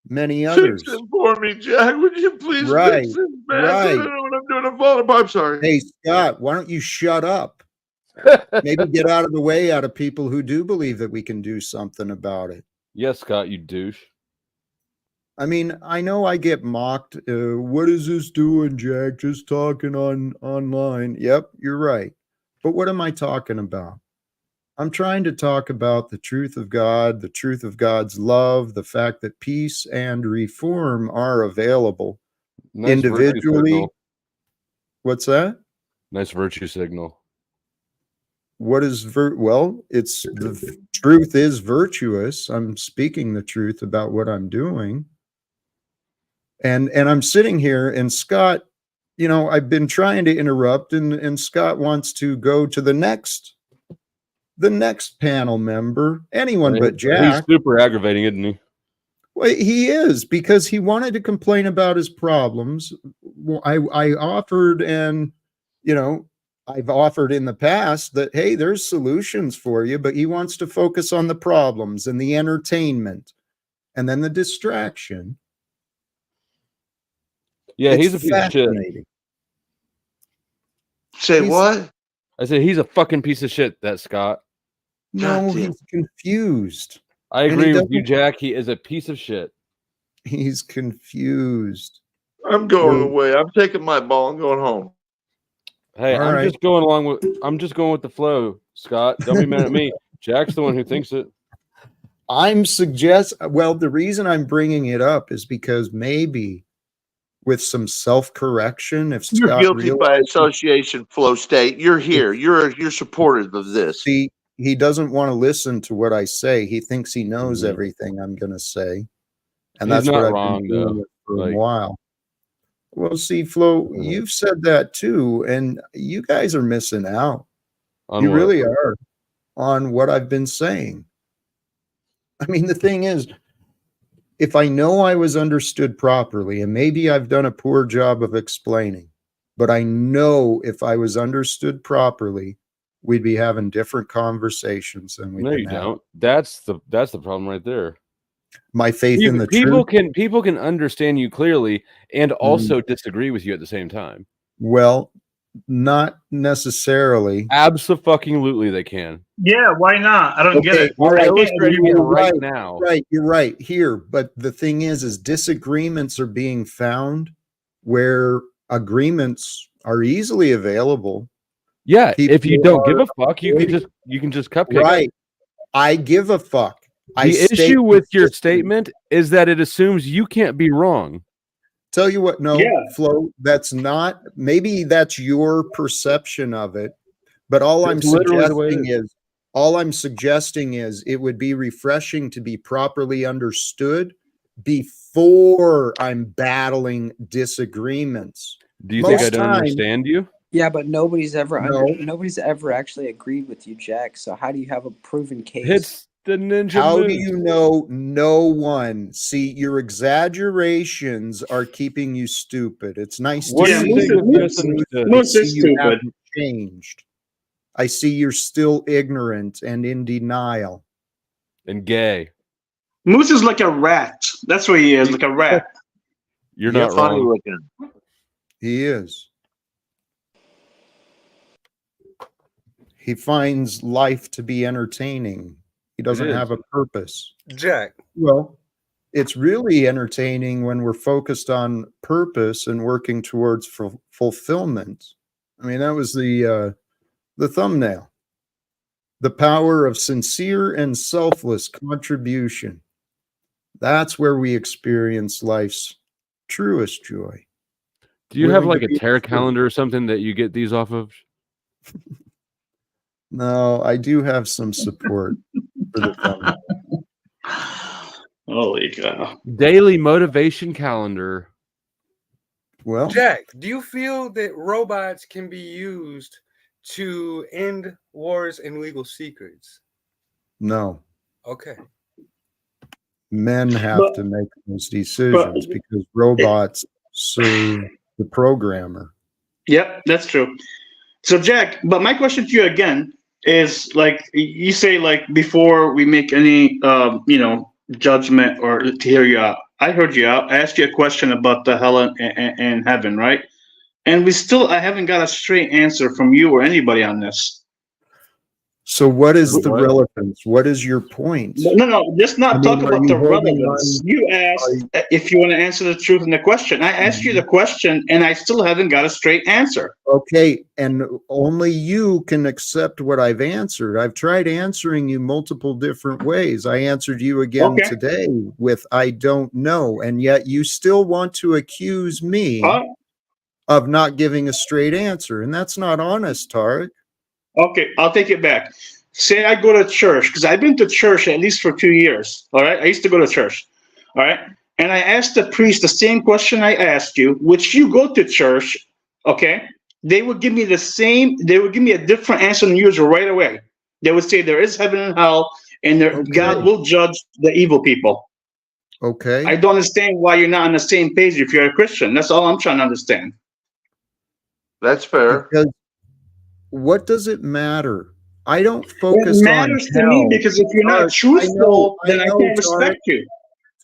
many others. Fix it for me, Jack. Would you please fix it, man? I don't know what I'm doing. I'm falling apart. I'm sorry. Hey, Scott, why don't you shut up? Maybe get out of the way out of people who do believe that we can do something about it. Yes, Scott, you douche. I mean, I know I get mocked. What is this doing, Jack? Just talking online. Yep, you're right. But what am I talking about? I'm trying to talk about the truth of God, the truth of God's love, the fact that peace and reform are available individually. What's that? Nice virtue signal. What is it's the truth is virtuous. I'm speaking the truth about what I'm doing. And I'm sitting here, and Scott, I've been trying to interrupt, and Scott wants to go to the next panel member, anyone but Jack. He's super aggravating, isn't he? Well, he is, because he wanted to complain about his problems. I offered, and I've offered in the past that, hey, there's solutions for you, but he wants to focus on the problems and the entertainment and then the distraction. Yeah, he's a piece of shit. Say what? I said he's a fucking piece of shit, that Scott. No, he's confused. I agree with you, Jack. He is a piece of shit. He's confused. I'm going away. I'm taking my ball and going home. Hey, All right. just going with the flow, Scott. Don't be mad at me. Jack's the one who thinks it. The reason I'm bringing it up is because maybe with some self-correction, if You're Scott guilty by realizes, association, Flow State. You're here. You're supportive of this. see, he doesn't want to listen to what I say. He thinks he knows Mhm. everything I'm going to say, and He's that's what not I've wrong, been dealing though. with for Like- a while. Well, see, Flo, you've said that too, and you guys are missing out. On You what? really are on what I've been saying. I mean, the thing is, if I know I was understood properly, and maybe I've done a poor job of explaining, but I know if I was understood properly, we'd be having different conversations than we've No, been you having. don't. That's the problem right there. My faith in the people truth. people can understand you clearly and also disagree with you at the same time. Well, not necessarily. Absolutely, they can. Yeah, why not? I don't get it. All right, illustrating it you're right now. Right, you're right here. But the thing is disagreements are being found where agreements are easily available. Yeah, People if you don't give are a fuck, you can just cupcake. Right. I give a fuck. The issue with your statement is that it assumes you can't be wrong. Tell you what, no, Flo, that's not, maybe that's your perception of it, but all I'm suggesting is it would be refreshing to be properly understood before I'm battling disagreements. Do you think I don't understand you? Yeah, but nobody's ever actually agreed with you, Jack. So how do you have a proven case? It's the ninja How move. do you know no one? See, your exaggerations are keeping you stupid. It's nice to see you haven't changed. I see you're still ignorant and in denial. And gay. Moose is like a rat. That's what he is, like a rat. You're not wrong. He is. He finds life to be entertaining. He doesn't have a purpose. Jack. Well, it's really entertaining when we're focused on purpose and working towards fulfillment. I mean, that was the thumbnail. The power of sincere and selfless contribution. That's where we experience life's truest joy. Do you have like a tarot calendar or something that you get these off of? No, I do have some support for the thumbnail. Holy cow. Daily motivation calendar. Well, Jack, do you feel that robots can be used to end wars and legal secrets? No. Okay. Men have to make those decisions because robots serve the programmer. Yep, that's true. So, Jack, but my question to you again is, like, you say, like, before we make any, judgment or to hear you out, I heard you out. I asked you a question about the hell and heaven, right? And I haven't got a straight answer from you or anybody on this. So what is the relevance? What is your point? No, just not talk about the relevance. You asked if you want to answer the truth in the question. I asked you the question, and I still haven't got a straight answer. Okay, and only you can accept what I've answered. I've tried answering you multiple different ways. I answered you again today with I don't know, and yet you still want to accuse me of not giving a straight answer, and that's not honest, Tarek. Okay, I'll take it back. Say I go to church, because I've been to church at least for 2 years. All right, I used to go to church. All right, and I asked the priest the same question I asked you, which you go to church. Okay, they would give me they would give me a different answer than usual right away. They would say there is heaven and hell, and God will judge the evil people. Okay. I don't understand why you're not on the same page if you're a Christian. That's all I'm trying to understand. That's fair. Because what does it matter? I don't focus on It matters to me because if you're not truthful, then I can't respect you.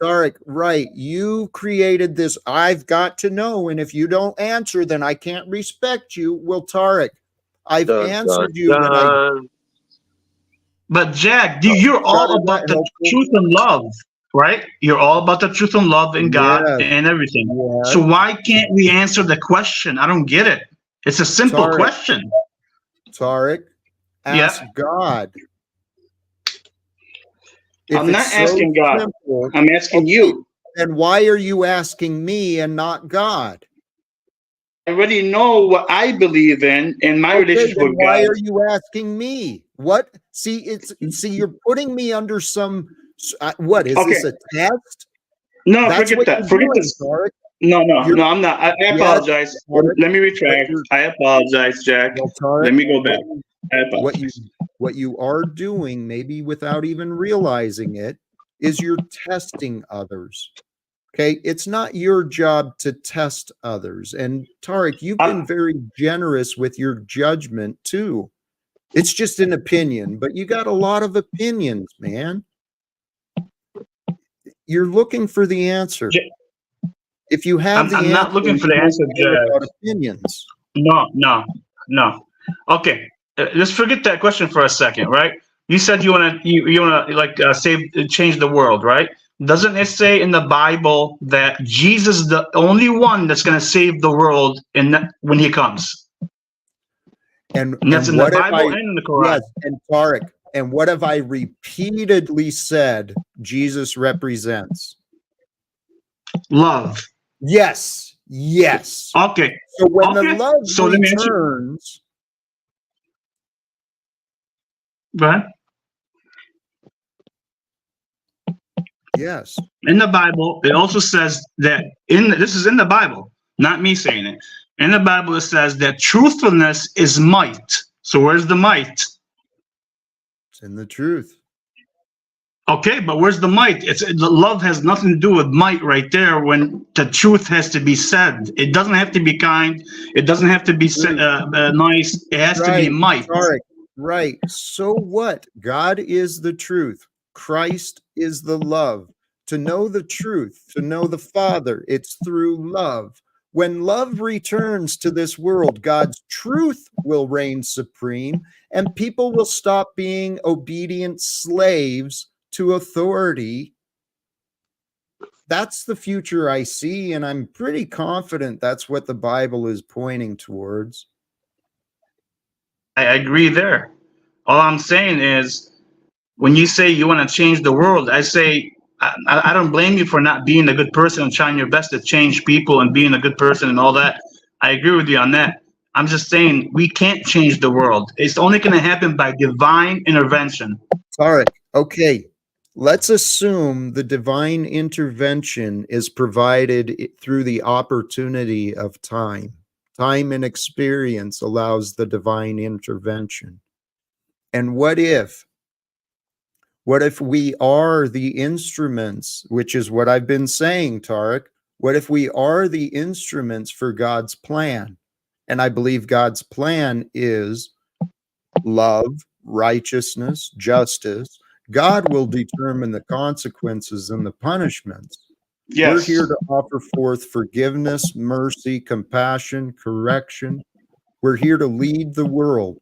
Tarek, right. You created this, I've got to know, and if you don't answer, then I can't respect you. Well, Tarek, I've answered you. But Jack, you're all about the truth and love, right? You're all about the truth and love in God and everything. So why can't we answer the question? I don't get it. It's a simple question. Tarek, ask God. I'm not asking God. I'm asking you. And why are you asking me and not God? I already know what I believe in my relationship with God. Why are you asking me? What? See, you're putting me under some. What is this, a test? No, forget that. Forget this. No, I'm not. I apologize. Let me retract. I apologize, Jack. Let me go back. What you are doing, maybe without even realizing it, is you're testing others. Okay, it's not your job to test others. And Tarek, you've been very generous with your judgment too. It's just an opinion, but you got a lot of opinions, man. You're looking for the answer. If you have I'm not looking for the answer, Jack. Opinions. No. Okay, let's forget that question for a second, right? You said you wanna change the world, right? Doesn't it say in the Bible that Jesus is the only one that's going to save the world when he comes? And that's in the Bible and in the Quran. Yes, and Tarek, and what have I repeatedly said Jesus represents? Love. Yes. Okay. So when the love returns... Right? Yes. In the Bible, it also says that this is in the Bible, not me saying it. In the Bible, it says that truthfulness is might. So where's the might? It's in the truth. Okay, but where's the might? The love has nothing to do with might right there when the truth has to be said. It doesn't have to be kind. It doesn't have to be nice. It has to be might. Right. So what? God is the truth. Christ is the love. To know the truth, to know the Father, it's through love. When love returns to this world, God's truth will reign supreme, and people will stop being obedient slaves to authority. That's the future I see, and I'm pretty confident that's what the Bible is pointing towards. I agree there. All I'm saying is, when you say you want to change the world, I say, I don't blame you for not being a good person and trying your best to change people and being a good person and all that. I agree with you on that. I'm just saying we can't change the world. It's only going to happen by divine intervention. All right. Okay. Let's assume the divine intervention is provided through the opportunity of time. Time and experience allows the divine intervention. And what if we are the instruments, which is what I've been saying, Tarek? What if we are the instruments for God's plan? And I believe God's plan is love, righteousness, justice. God will determine the consequences and the punishments. Yes. We're here to offer forth forgiveness, mercy, compassion, correction. We're here to lead the world,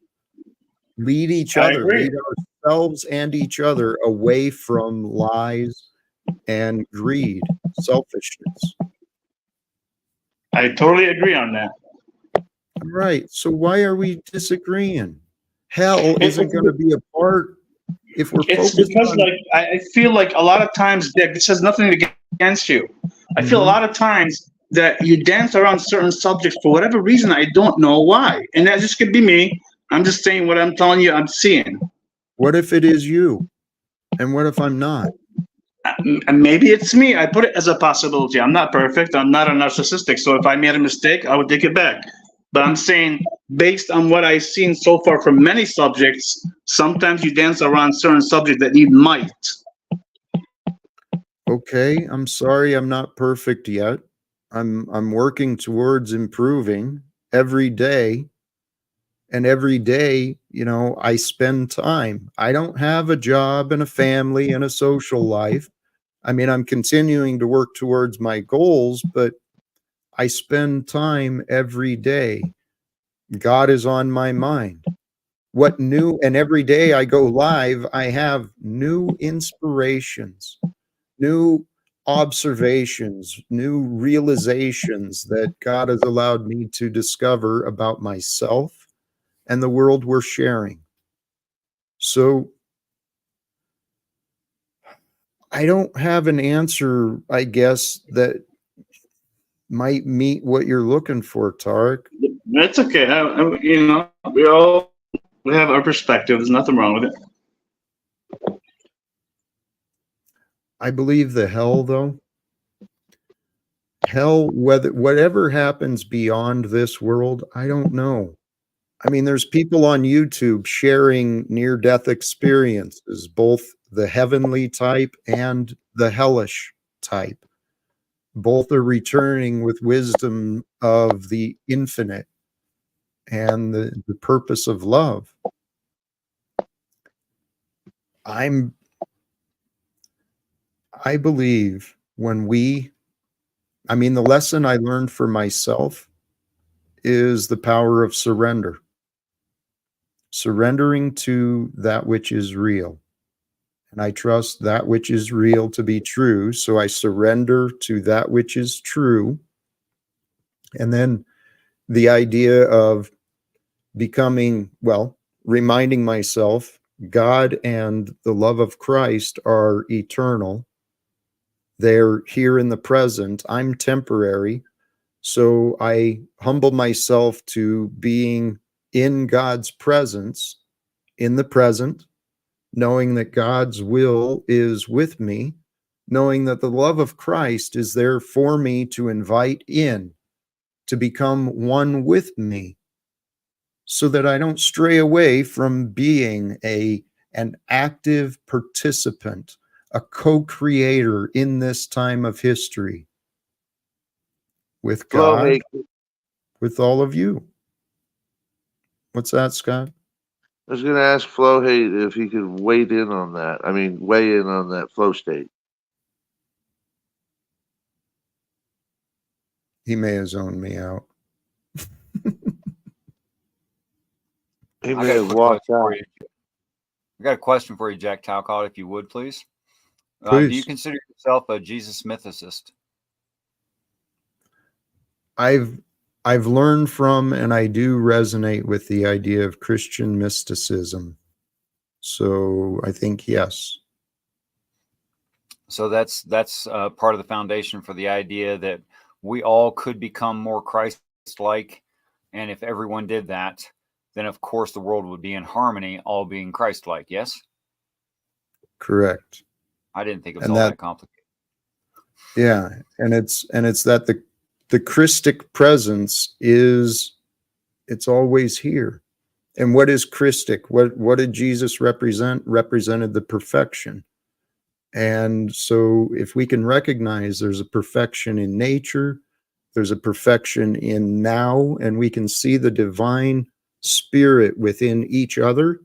lead each other, lead ourselves and each other away from lies and greed, selfishness. I totally agree on that. Right. So why are we disagreeing? Hell isn't going to be a part if we're focused because, on... like, I feel like a lot of times, Dick, this has nothing against you. I feel a lot of times that you dance around certain subjects for whatever reason. I don't know why. And that just could be me. I'm just saying what I'm telling you I'm seeing. What if it is you? And what if I'm not? Maybe it's me. I put it as a possibility. I'm not perfect. I'm not a narcissistic. So if I made a mistake, I would take it back. But I'm saying, based on what I've seen so far from many subjects, sometimes you dance around certain subjects that need might. Okay, I'm sorry I'm not perfect yet. I'm working towards improving every day. And every day, you know, I spend time. I don't have a job and a family and a social life. I mean, I'm continuing to work towards my goals, but I spend time every day. God is on my mind. What new, and every day I go live, I have new inspirations, new observations, new realizations that God has allowed me to discover about myself and the world we're sharing. So I don't have an answer, I guess, that might meet what you're looking for, Tarek. That's okay. You know, we have our perspective. There's nothing wrong with it. I believe the hell, though. Hell, whatever happens beyond this world, I don't know. I mean, there's people on YouTube sharing near-death experiences, both the heavenly type and the hellish type. Both are returning with wisdom of the infinite and the purpose of love. I believe the lesson I learned for myself is the power of surrender. Surrendering to that which is real. And I trust that which is real to be true. So I surrender to that which is true. And then the idea of reminding myself God and the love of Christ are eternal. They're here in the present. I'm temporary. So I humble myself to being in God's presence in the present, knowing that God's will is with me, knowing that the love of Christ is there for me to invite in, to become one with me, so that I don't stray away from being an active participant, a co-creator in this time of history with God, with all of you. What's that, Scott? I was going to ask Flowhate if he could weigh in on that. I mean, weigh in on that flow state. He may have zoned me out. He may have walked out. I got a question for you, Jack Talcott, if you would, please. Please. Do you consider yourself a Jesus mythicist? I've learned from, and I do resonate with the idea of Christian mysticism. So I think yes. So that's part of the foundation for the idea that we all could become more Christ-like, and if everyone did that, then of course the world would be in harmony, all being Christ-like. Yes. Correct. I didn't think it was all that complicated. Yeah, and it's that the Christic presence it's always here. And what is Christic? What did Jesus represent? Represented the perfection. And so if we can recognize there's a perfection in nature, there's a perfection in now, and we can see the divine spirit within each other,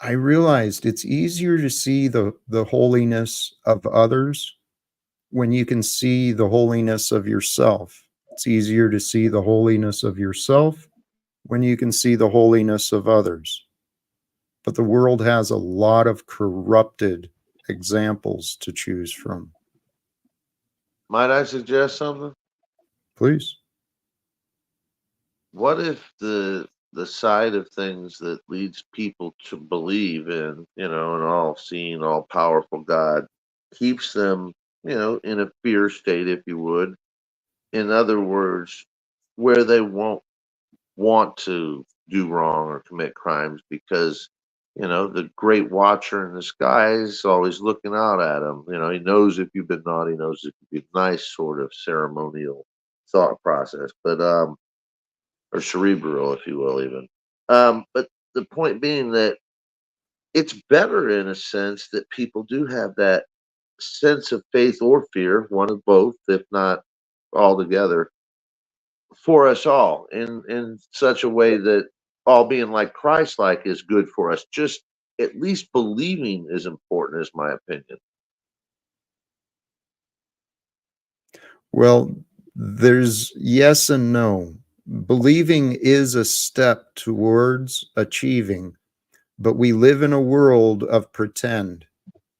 I realized it's easier to see the holiness of others when you can see the holiness of yourself. It's easier to see the holiness of yourself when you can see the holiness of others. But the world has a lot of corrupted examples to choose from. Might I suggest something? Please. What if the side of things that leads people to believe in, an all-seeing, all-powerful God keeps them, in a fear state, if you would. In other words, where they won't want to do wrong or commit crimes because, the great watcher in the sky is always looking out at them. He knows if you've been naughty, knows if you've been nice, sort of ceremonial thought process, but or cerebral, if you will, even. But the point being that it's better in a sense that people do have that sense of faith or fear, one of both, if not all together, for us all in such a way that all being like Christ-like is good for us. Just at least believing is important, is my opinion. Well, there's yes and no. Believing is a step towards achieving, but we live in a world of pretend.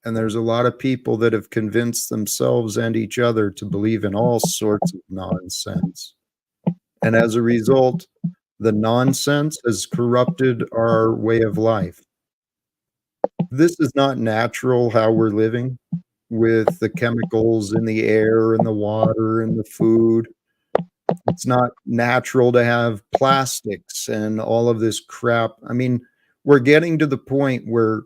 And there's a lot of people that have convinced themselves and each other to believe in all sorts of nonsense. And as a result, the nonsense has corrupted our way of life. This is not natural how we're living, with the chemicals in the air and the water and the food. It's not natural to have plastics and all of this crap. I mean, we're getting to the point where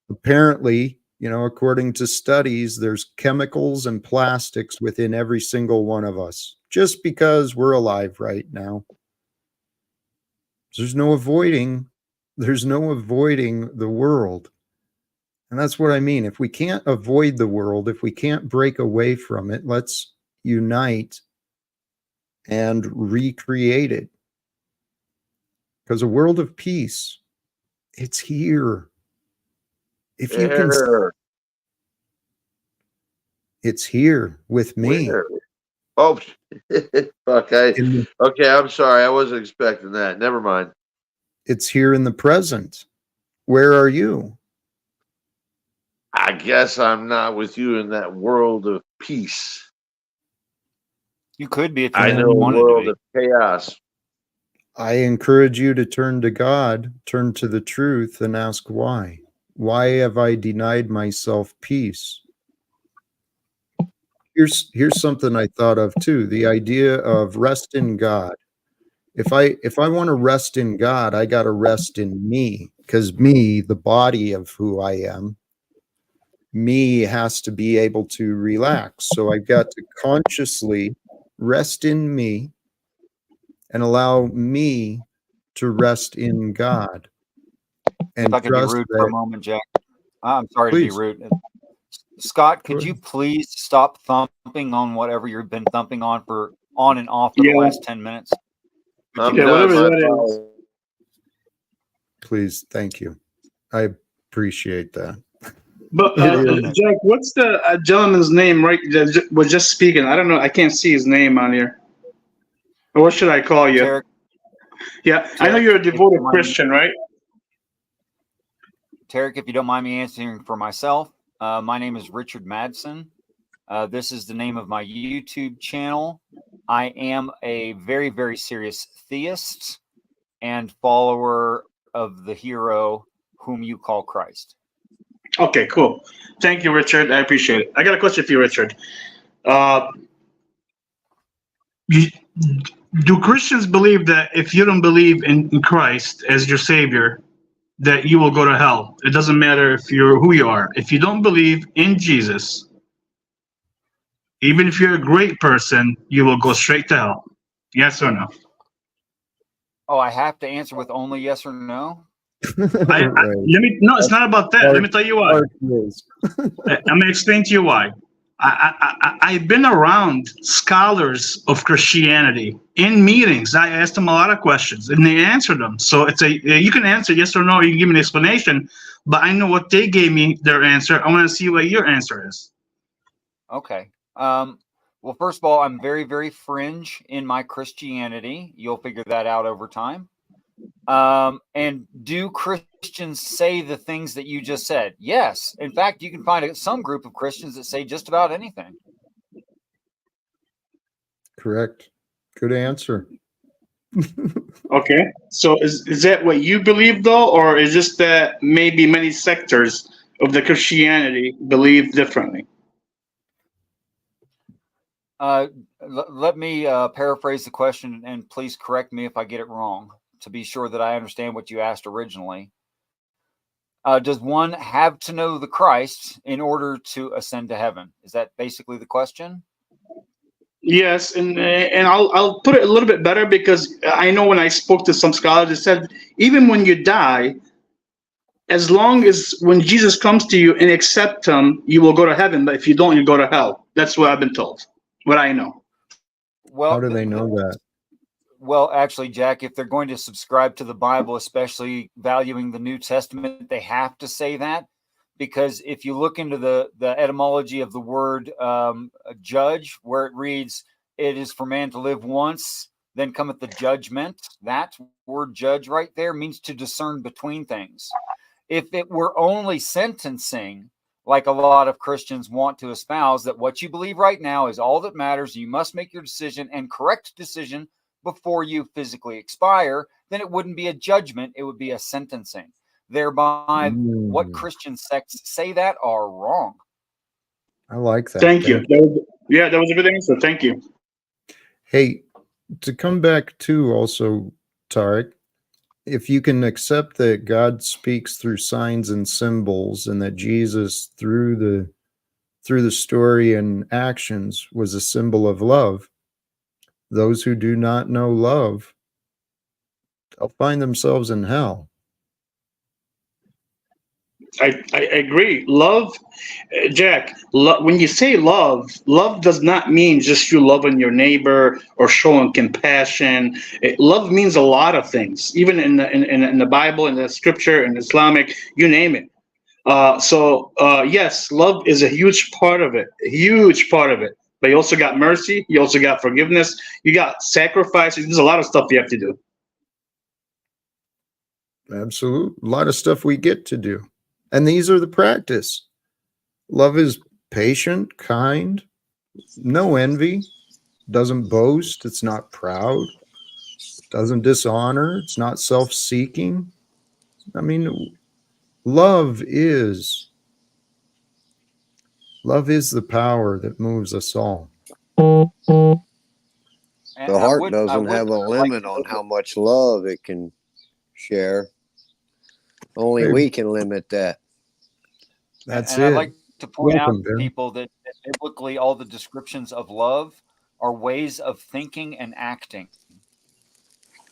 apparently, according to studies, there's chemicals and plastics within every single one of us, just because we're alive right now. There's no avoiding the world. And that's what I mean. If we can't avoid the world, if we can't break away from it, let's unite and recreate it. Because a world of peace, it's here. If you can, it's here with me. Where? Oh, fuck. Okay, I'm sorry. I wasn't expecting that. Never mind. It's here in the present. Where are you? I guess I'm not with you in that world of peace. You could be if I know a world of chaos. I encourage you to turn to God, turn to the truth, and ask why. Why have I denied myself peace? Here's something I thought of too, the idea of rest in God. If I want to rest in God, I got to rest in me, because me, the body of who I am, me has to be able to relax. So I've got to consciously rest in me and allow me to rest in God. And if I could be rude for a moment, Jack. I'm sorry to be rude. Scott, could you please stop thumping on whatever you've been thumping on and off for the last 10 minutes? Whatever that is. Please, thank you. I appreciate that. But Jack, what's the gentleman's name? Right, that was just speaking. I don't know. I can't see his name on here. What should I call you? Tarek. Yeah, Tarek, I know you're a devoted Christian, right? Tarek, if you don't mind me answering for myself, my name is Richard Madsen. This is the name of my YouTube channel. I am a very, very serious theist and follower of the hero whom you call Christ. Okay, cool. Thank you, Richard. I appreciate it. I got a question for you, Richard. Do Christians believe that if you don't believe in Christ as your savior, that you will go to hell? It doesn't matter if you're who you are. If you don't believe in Jesus, even if you're a great person, you will go straight to hell. Yes or no? Oh, I have to answer with only yes or no? No, it's not about that. Let me tell you why. I'm going to explain to you why. I've been around scholars of Christianity in meetings. I asked them a lot of questions and they answered them. So you can answer yes or no, you can give me an explanation, but I know what they gave me their answer. I want to see what your answer is. Okay. Well, first of all, I'm very, very fringe in my Christianity. You'll figure that out over time. And do Christians say the things that you just said? Yes. In fact, you can find some group of Christians that say just about anything. Correct. Good answer. Okay. So is that what you believe, though, or is just that maybe many sectors of the Christianity believe differently? Let me paraphrase the question, and please correct me if I get it wrong, to be sure that I understand what you asked originally. Does one have to know the Christ in order to ascend to heaven? Is that basically the question? Yes, and I'll put it a little bit better, because I know when I spoke to some scholars, they said even when you die, as long as when Jesus comes to you and accept him, you will go to heaven. But if you don't, you go to hell. That's what I've been told. What I know. Well, how do they know that? Well, actually, Jack, if they're going to subscribe to the Bible, especially valuing the New Testament, they have to say that, because if you look into the etymology of the word judge, where it reads, "It is for man to live once, then cometh the judgment." That word judge right there means to discern between things. If it were only sentencing, like a lot of Christians want to espouse, that what you believe right now is all that matters. You must make your decision and correct decision before you physically expire. Then it wouldn't be a judgment. It would be a sentencing. Thereby, what Christian sects say that are wrong. I like that. Thank you. That was a good answer. Thank you. Hey, to come back to also, Tarek, if you can accept that God speaks through signs and symbols, and that Jesus through the story and actions was a symbol of love, those who do not know love, they'll find themselves in hell. I agree. Love, Jack, when you say love does not mean just you loving your neighbor or showing compassion. Love means a lot of things, even in the Bible, in the scripture, in Islamic, you name it. Yes, love is a huge part of it, But you also got mercy. You also got forgiveness. You got sacrifices. There's a lot of stuff you have to do. Absolutely. A lot of stuff we get to do. And these are the practice. Love is patient, kind, no envy, doesn't boast, it's not proud, doesn't dishonor, it's not self-seeking. I mean, love is the power that moves us all. The heart doesn't have a limit on how much love it can share. Only we can limit that. That's and it. I'd like to point out to people that biblically all the descriptions of love are ways of thinking and acting.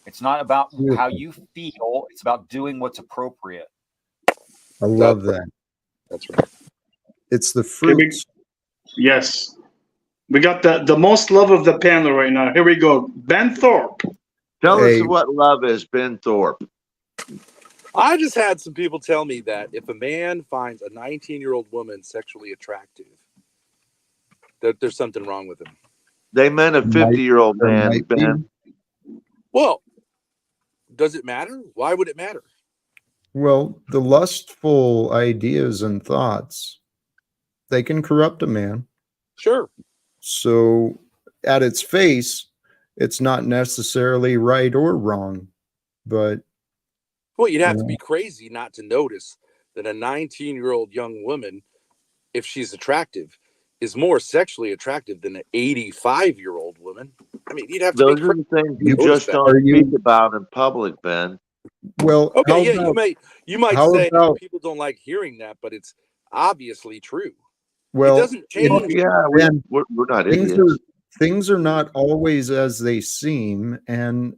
It's not about how you feel. It's about doing what's appropriate. I love that. That's right. It's the fruits. Yes. We got the most love of the panel right now. Here we go. Ben Thorpe. Tell us what love is, Ben Thorpe. I just had some people tell me that if a man finds a 19-year-old woman sexually attractive, that there's something wrong with him. They meant a 50-year-old man, Ben. Well, does it matter? Why would it matter? Well, the lustful ideas and thoughts, they can corrupt a man. Sure. So at its face, it's not necessarily right or wrong, but well, you'd have to be crazy not to notice that a 19-year-old young woman, if she's attractive, is more sexually attractive than an 85-year-old woman. I mean, you'd have to Those be are crazy. the things you just don't speak about in public, Ben. Well, okay, yeah, you might say people don't like hearing that, but it's obviously true. Well, it doesn't change. We're not idiots. Things are not always as they seem, and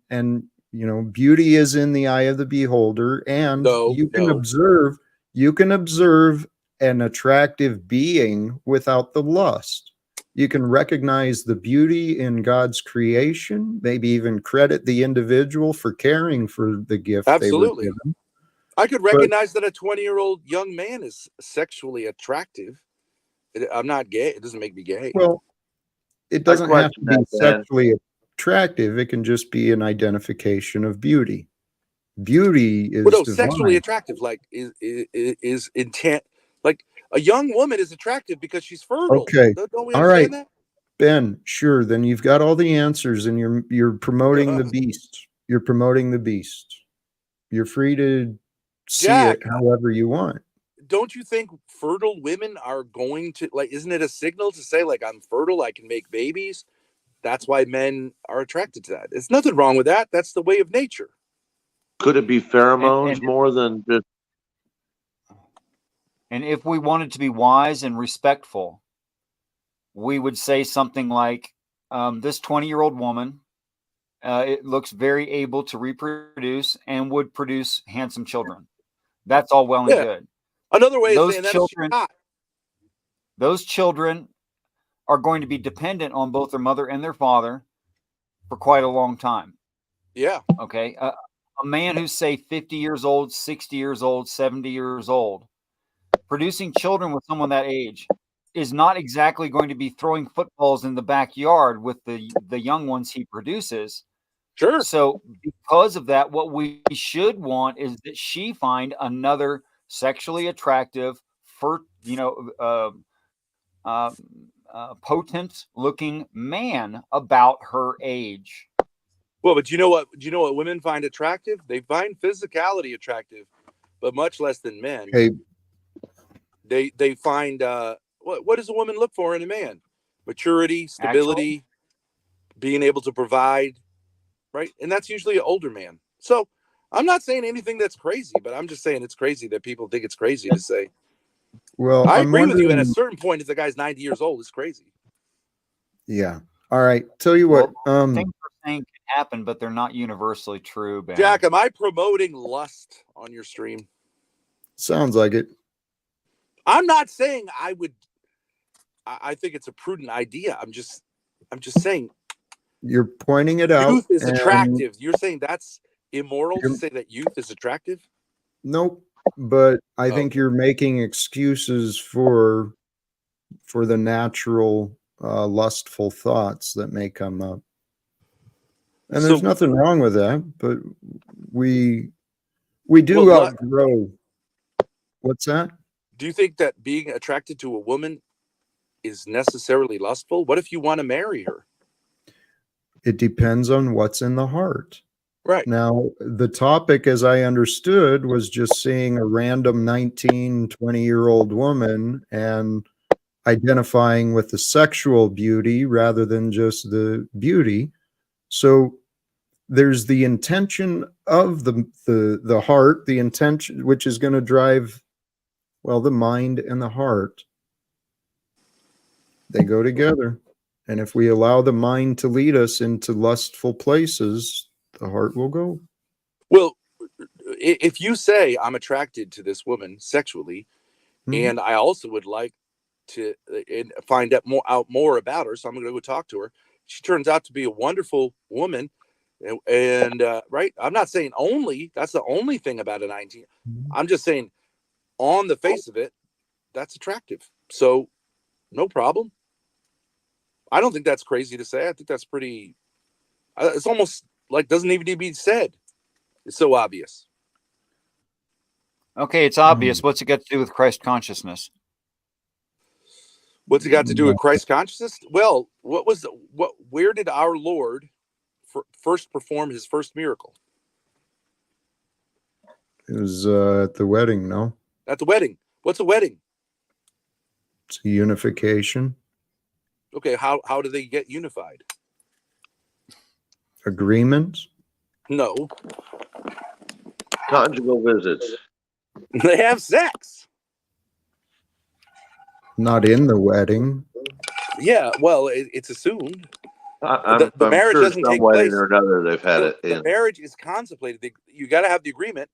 you know, beauty is in the eye of the beholder, and you can observe an attractive being without the lust. You can recognize the beauty in God's creation, maybe even credit the individual for caring for the gift they were given. I could recognize that a 20-year-old young man is sexually attractive. I'm not gay. It doesn't make me gay. Well, it doesn't have to be sexually attractive. It can just be an identification of beauty. Beauty is divine. Sexually attractive, like is intent. Like a young woman is attractive because she's fertile. Okay. Don't we all understand right, that? Ben. Sure. Then you've got all the answers, and you're promoting the beast. You're promoting the beast. You're free to see it however you want. Don't you think fertile women are going to, like, isn't it a signal to say, like, I'm fertile, I can make babies? That's why men are attracted to that. There's nothing wrong with that. That's the way of nature. Could it be pheromones more than just? And if we wanted to be wise and respectful, we would say something like, this 20-year-old woman, it looks very able to reproduce and would produce handsome children. That's all well and good. Another way of saying that those children are going to be dependent on both their mother and their father for quite a long time. Yeah. Okay. A man who's, say, 50 years old, 60 years old, 70 years old, producing children with someone that age is not exactly going to be throwing footballs in the backyard with the young ones he produces. Sure. So because of that, what we should want is that she find another sexually attractive, potent-looking man about her age. Well, but you know what? Do you know what women find attractive? They find physicality attractive, but much less than men. Hey, they find what does a woman look for in a man? Maturity, stability, being able to provide, right? And that's usually an older man. So I'm not saying anything that's crazy, but I'm just saying it's crazy that people think it's crazy to say. Well, I I'm agree with you. At a wondering. certain point, if the guy's 90 years old, it's crazy. Yeah. All right. Tell you what. Things we're saying can happen, but they're not universally true, Ben. Jack, am I promoting lust on your stream? Sounds like it. I'm not saying I would. I think it's a prudent idea. I'm just saying. You're pointing it out. Youth is attractive. You're saying that's immoral to say that youth is attractive? Nope. But I think you're making excuses for the natural lustful thoughts that may come up. And there's nothing wrong with that, but we do outgrow. What's that? Do you think that being attracted to a woman is necessarily lustful? What if you want to marry her? It depends on what's in the heart. Right. Now, the topic, as I understood, was just seeing a random 19, 20-year-old woman and identifying with the sexual beauty rather than just the beauty. So there's the intention of the heart, the intention, which is going to drive, well, the mind and the heart. They go together. And if we allow the mind to lead us into lustful places, the heart will go. Well, if you say I'm attracted to this woman sexually, and I also would like to find out more about her, so I'm going to go talk to her. She turns out to be a wonderful woman, and right. I'm not saying only that's the only thing about a 19. I'm just saying, on the face of it, that's attractive. So, no problem. I don't think that's crazy to say. I think that's pretty. It's almost like doesn't even need to be said. It's so obvious. Okay, it's obvious. What's it got to do with Christ consciousness? What's it got to do with Christ consciousness? Well, where did our Lord first perform his first miracle? It was at the wedding, no? At the wedding. What's a wedding? It's a unification. Okay, how do they get unified? Agreements? No. Conjugal visits. They have sex. Not in the wedding. Yeah, well, it's assumed. I'm marriage sure doesn't some take way place. or another they've had it The in. marriage is contemplated. You got to have the agreement,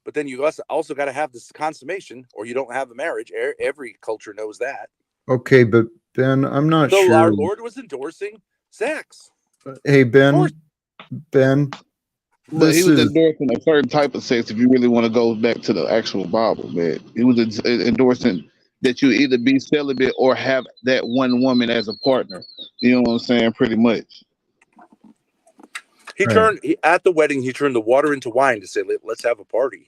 but then you also got to have this consummation, or you don't have a marriage. Every culture knows that. Okay, but Ben, I'm not so sure. Our Lord was endorsing sex. Hey, Ben. But he was endorsing a certain type of sex. If you really want to go back to the actual Bible, man, he was endorsing that you either be celibate or have that one woman as a partner. You know what I'm saying? Pretty much. He turned at the wedding. He turned the water into wine to say, "Let's have a party."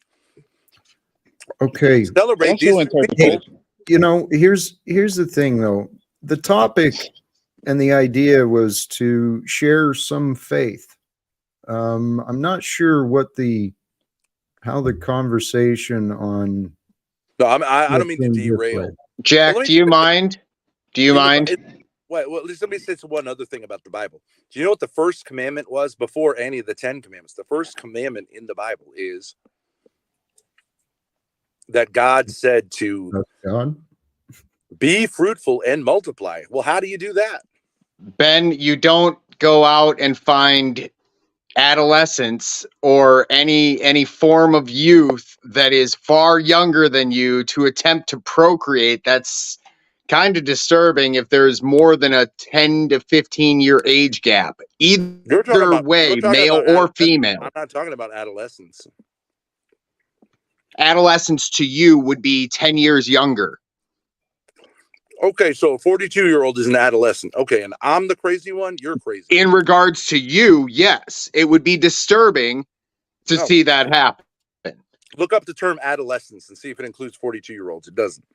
Okay. Celebrate these interpretation. You know, here's the thing, though. The topic and the idea was to share some faith. I'm not sure how the conversation on. No, I don't mean to derail. Jack, do you mind? Do you mind? Well, let me say one other thing about the Bible. Do you know what the first commandment was before any of the 10 commandments? The first commandment in the Bible is that God said to be fruitful and multiply. Well, how do you do that? Ben, you don't go out and find adolescence or any form of youth that is far younger than you to attempt to procreate. That's kind of disturbing if there's more than a 10 to 15 year age gap. Either way, male or female. I'm not talking about adolescence. Adolescence to you would be 10 years younger. Okay, so a 42-year-old is an adolescent. Okay, and I'm the crazy one. You're crazy. In regards to you, yes, it would be disturbing to see that happen. Look up the term adolescence and see if it includes 42-year-olds. It doesn't.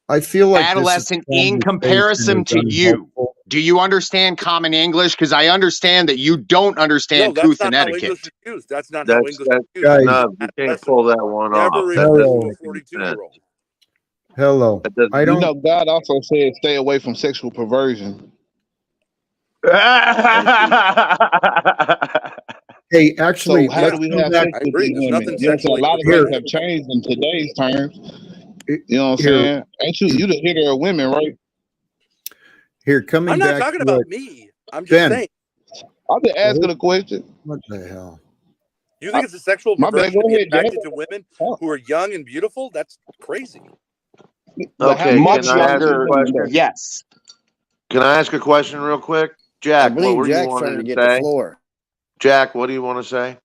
I feel like adolescent in comparison to you. Do you understand common English? Because I understand that you don't understand No, that's couth not and how etiquette. English is used. That's not how English is used. Guys, No, you can't pull that one off. Never That refers doesn't to a make any 42-year-old. Hello. I You don't. know, God also said, "Stay away from sexual perversion." Hey, actually, So how let's do we come have back. sex with these women? You know what I'm saying? A lot of Here, things have changed in today's terms. You know what I'm here, saying? Ain't you the hitter of women, right? here. Coming I'm not back talking to about what me. I'm just Ben. saying. I'm just asking a question. What the hell? You think it's a sexual My bad. perversion to Go be ahead, Jack. attracted to women who are young and beautiful? That's crazy. Okay, Much can I ask a younger, question? yes. Can I ask a question real quick? I Jack, what believe were you Jack's wanting trying to to get the say? floor. Jack, what do you want to say?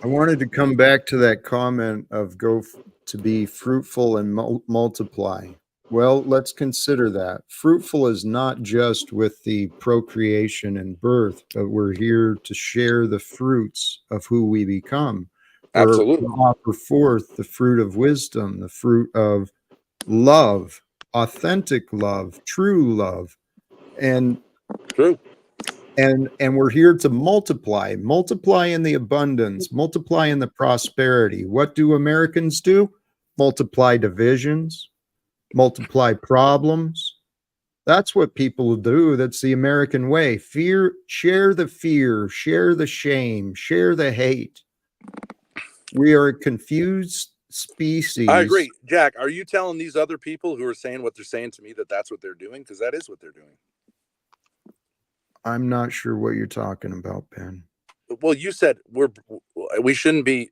I wanted to come back to that comment of to be fruitful and multiply. Well, let's consider that. Fruitful is not just with the procreation and birth, but we're here to share the fruits of who we become. Absolutely. To offer forth the fruit of wisdom, the fruit of love, authentic love, true love. And true. And we're here to multiply in the abundance, multiply in the prosperity. What do Americans do? Multiply divisions, multiply problems. That's what people do. That's the American way. Fear, share the shame, share the hate. We are a confused species. I agree. Jack, are you telling these other people who are saying what they're saying to me that that's what they're doing? Because that is what they're doing. I'm not sure what you're talking about, Ben. Well, you said we shouldn't be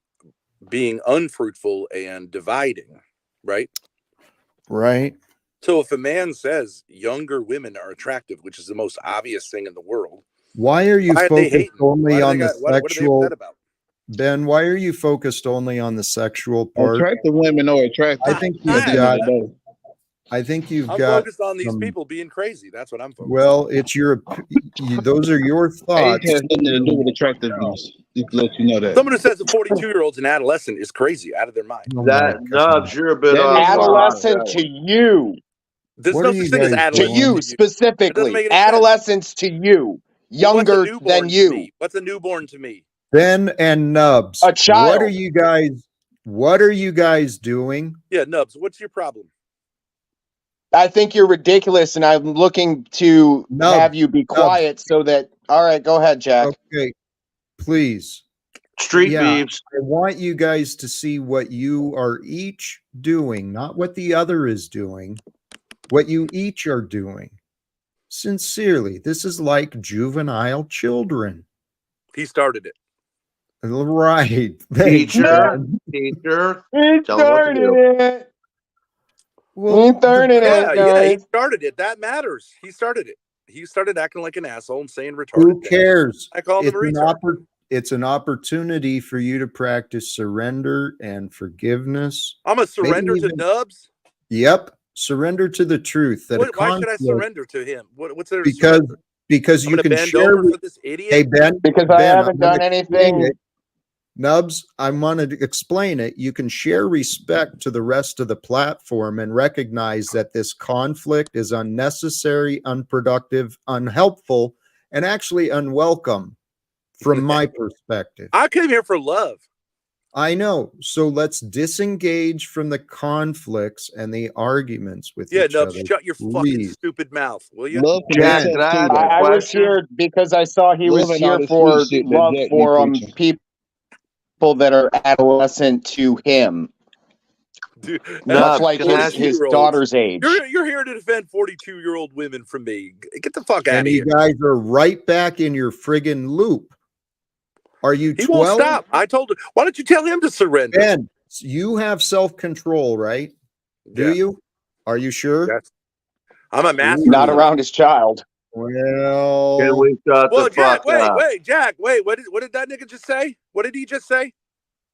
being unfruitful and dividing, right? Right. So if a man says younger women are attractive, which is the most obvious thing in the world, why are you focused only on the what are they sexual? upset about? Ben, why are you focused only on the sexual part? Attractive women are attractive. I think you've got. I think you've I'm got. focused on these people being crazy. That's what I'm focused. Well, it's those are your thoughts. Age has nothing to do with attractiveness. Just to let you know that. Someone who says a 42-year-old's an adolescent is crazy, out of their mind. That Nubs, you're a bit off. Adolescent to you. There's no such thing as To adolescent you specifically. Adolescents to you. Younger than you. What's a newborn to me? Ben and Nubs. A child. What are you guys doing? Yeah, Nubs, what's your problem? I think you're ridiculous, and I'm looking to have you be quiet so that. All right, go ahead, Jack. Okay, please. Beeps. I want you guys to see what you are each doing, not what the other is doing, what you each are doing. Sincerely, this is like juvenile children. He started it. Right. Teacher. He Tell him what to do. it. Well, he started it. That matters. He started it. He started acting like an asshole and saying retarded. Who cares? I called him a retard. It's an opportunity for you to practice surrender and forgiveness. I'm a surrender to Nubs? Yep. Surrender to the truth. Why should I surrender to him? What's there? Because you can share for this idiot. Hey Ben, because I haven't done anything. Nubs, I wanted to explain it. You can share respect to the rest of the platform and recognize that this conflict is unnecessary, unproductive, unhelpful, and actually unwelcome from my perspective. I came here for love. I know. So let's disengage from the conflicts and the arguments with each Nubs, other. shut your fucking stupid mouth, will you? Jack, can I ask a I was here because I saw he was here for love for people that are adolescent to him. Dude, much like his daughter's age. You're here to defend 42-year-old women from me. Get the fuck out of here. And you guys are right back in your friggin' loop. Are you 12? He won't stop. I told him. Why don't you tell him to surrender? Ben, you have self-control, right? Do you? Are you sure? Yes. I'm a master. Not around his child. Well, can we shut the Jack, fuck up? Jack, what did that nigga just say? What did he just say?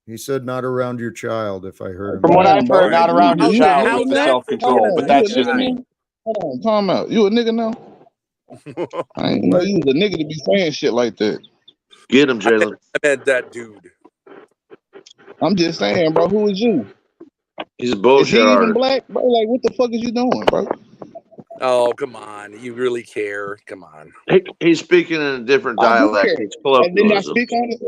He said not around your child, if I heard him. From what I've heard, not around your child with the self-control, but that's just me. Hold on, time out. You a nigga now? I ain't know you was a nigga to be saying shit like that. Get him, Jalen. I meant that dude. I'm just saying, bro. Who is you? He's a Is bullshit he even artist. black, bro? Like, what the fuck is you doing, bro? Oh, come on. You really care? Come on. He's speaking in a different I do dialect. care. It's And then I colloquialism. speak on it.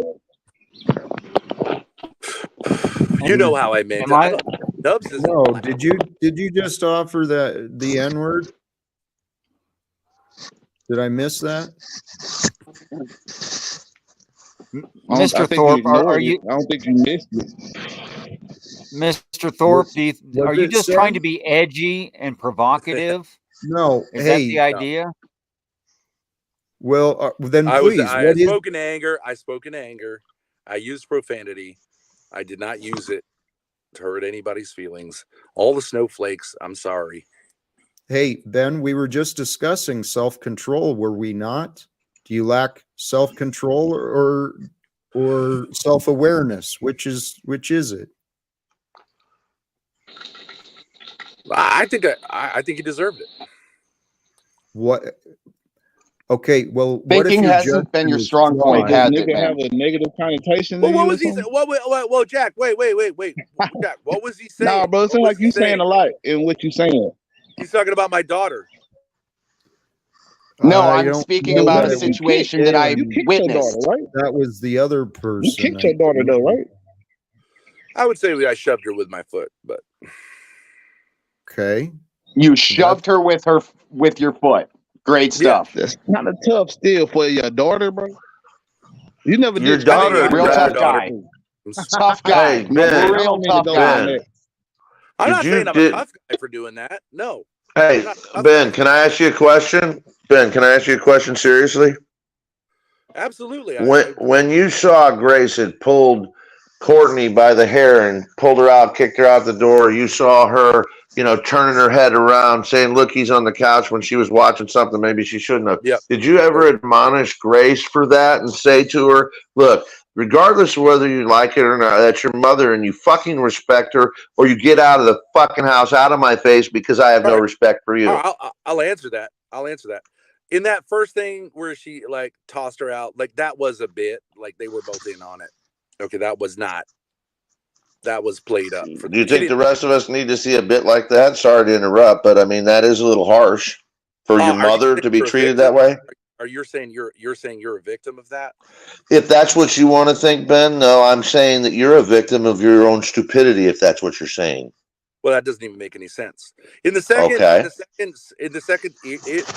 You know how I meant it. I don't, Nubs is No, did you just offer the N-word? Did I miss that? Mr. Thorpe, are you? I don't think you missed it. Mr. Thorpe, are you just trying to be? be edgy and provocative? No. Is that the idea? Well, then I please. I spoke in anger. I spoke in anger. I used profanity. I did not use it to hurt anybody's feelings. All the snowflakes, I'm sorry. Hey, Ben, we were just discussing self-control, were we not? Do you lack self-control or self-awareness? Which is it? I think he deserved it. What? Okay, well, what if Thinking your hasn't been your judgment is strong point, flawed? has Does it, nigga man? have a negative connotation Well, to what you or was he something? saying? Well, Jack, wait. Jack, what was he saying? Nah, bro, it sounds like you saying a lot in what you saying. He's talking about my daughter. No, I I'm don't speaking know about a that it was situation that I him. Your daughter, witnessed. right? That was the other person. You kicked your daughter though, right? I would say I shoved her with my foot, but Okay. You shoved her with your foot. Great stuff. That's kind of tough still for your daughter, bro. You never Your did daughter, Real tough guy. Tough guy. Hey, Ben. Real tough guy. Ben. I'm not saying I'm a did- tough guy for doing that. No. Hey, Ben, can I ask you a question? Ben, can I ask you a question seriously? Absolutely. When you saw Grace had pulled Courtney by the hair and pulled her out, kicked her out the door, you saw her, turning her head around, saying, "Look, he's on the couch," when she was watching something maybe she shouldn't have. Yep. Did you ever admonish Grace for that and say to her, "Look, regardless of whether you like it or not, that's your mother and you fucking respect her, or you get out of the fucking house, out of my face, because I have no respect for you"? I'll answer that. In that first thing where she tossed her out, that was a bit, they were both in on it. Okay, that was played up. Do you think the rest of us need to see a bit like that? Sorry to interrupt, but I mean that is a little harsh for your mother to be treated that way. Are you saying you're a victim of that? If that's what you want to think, Ben, no, I'm saying that you're a victim of your own stupidity. If that's what you're saying. Well, that doesn't even make any sense. In the second, Okay. the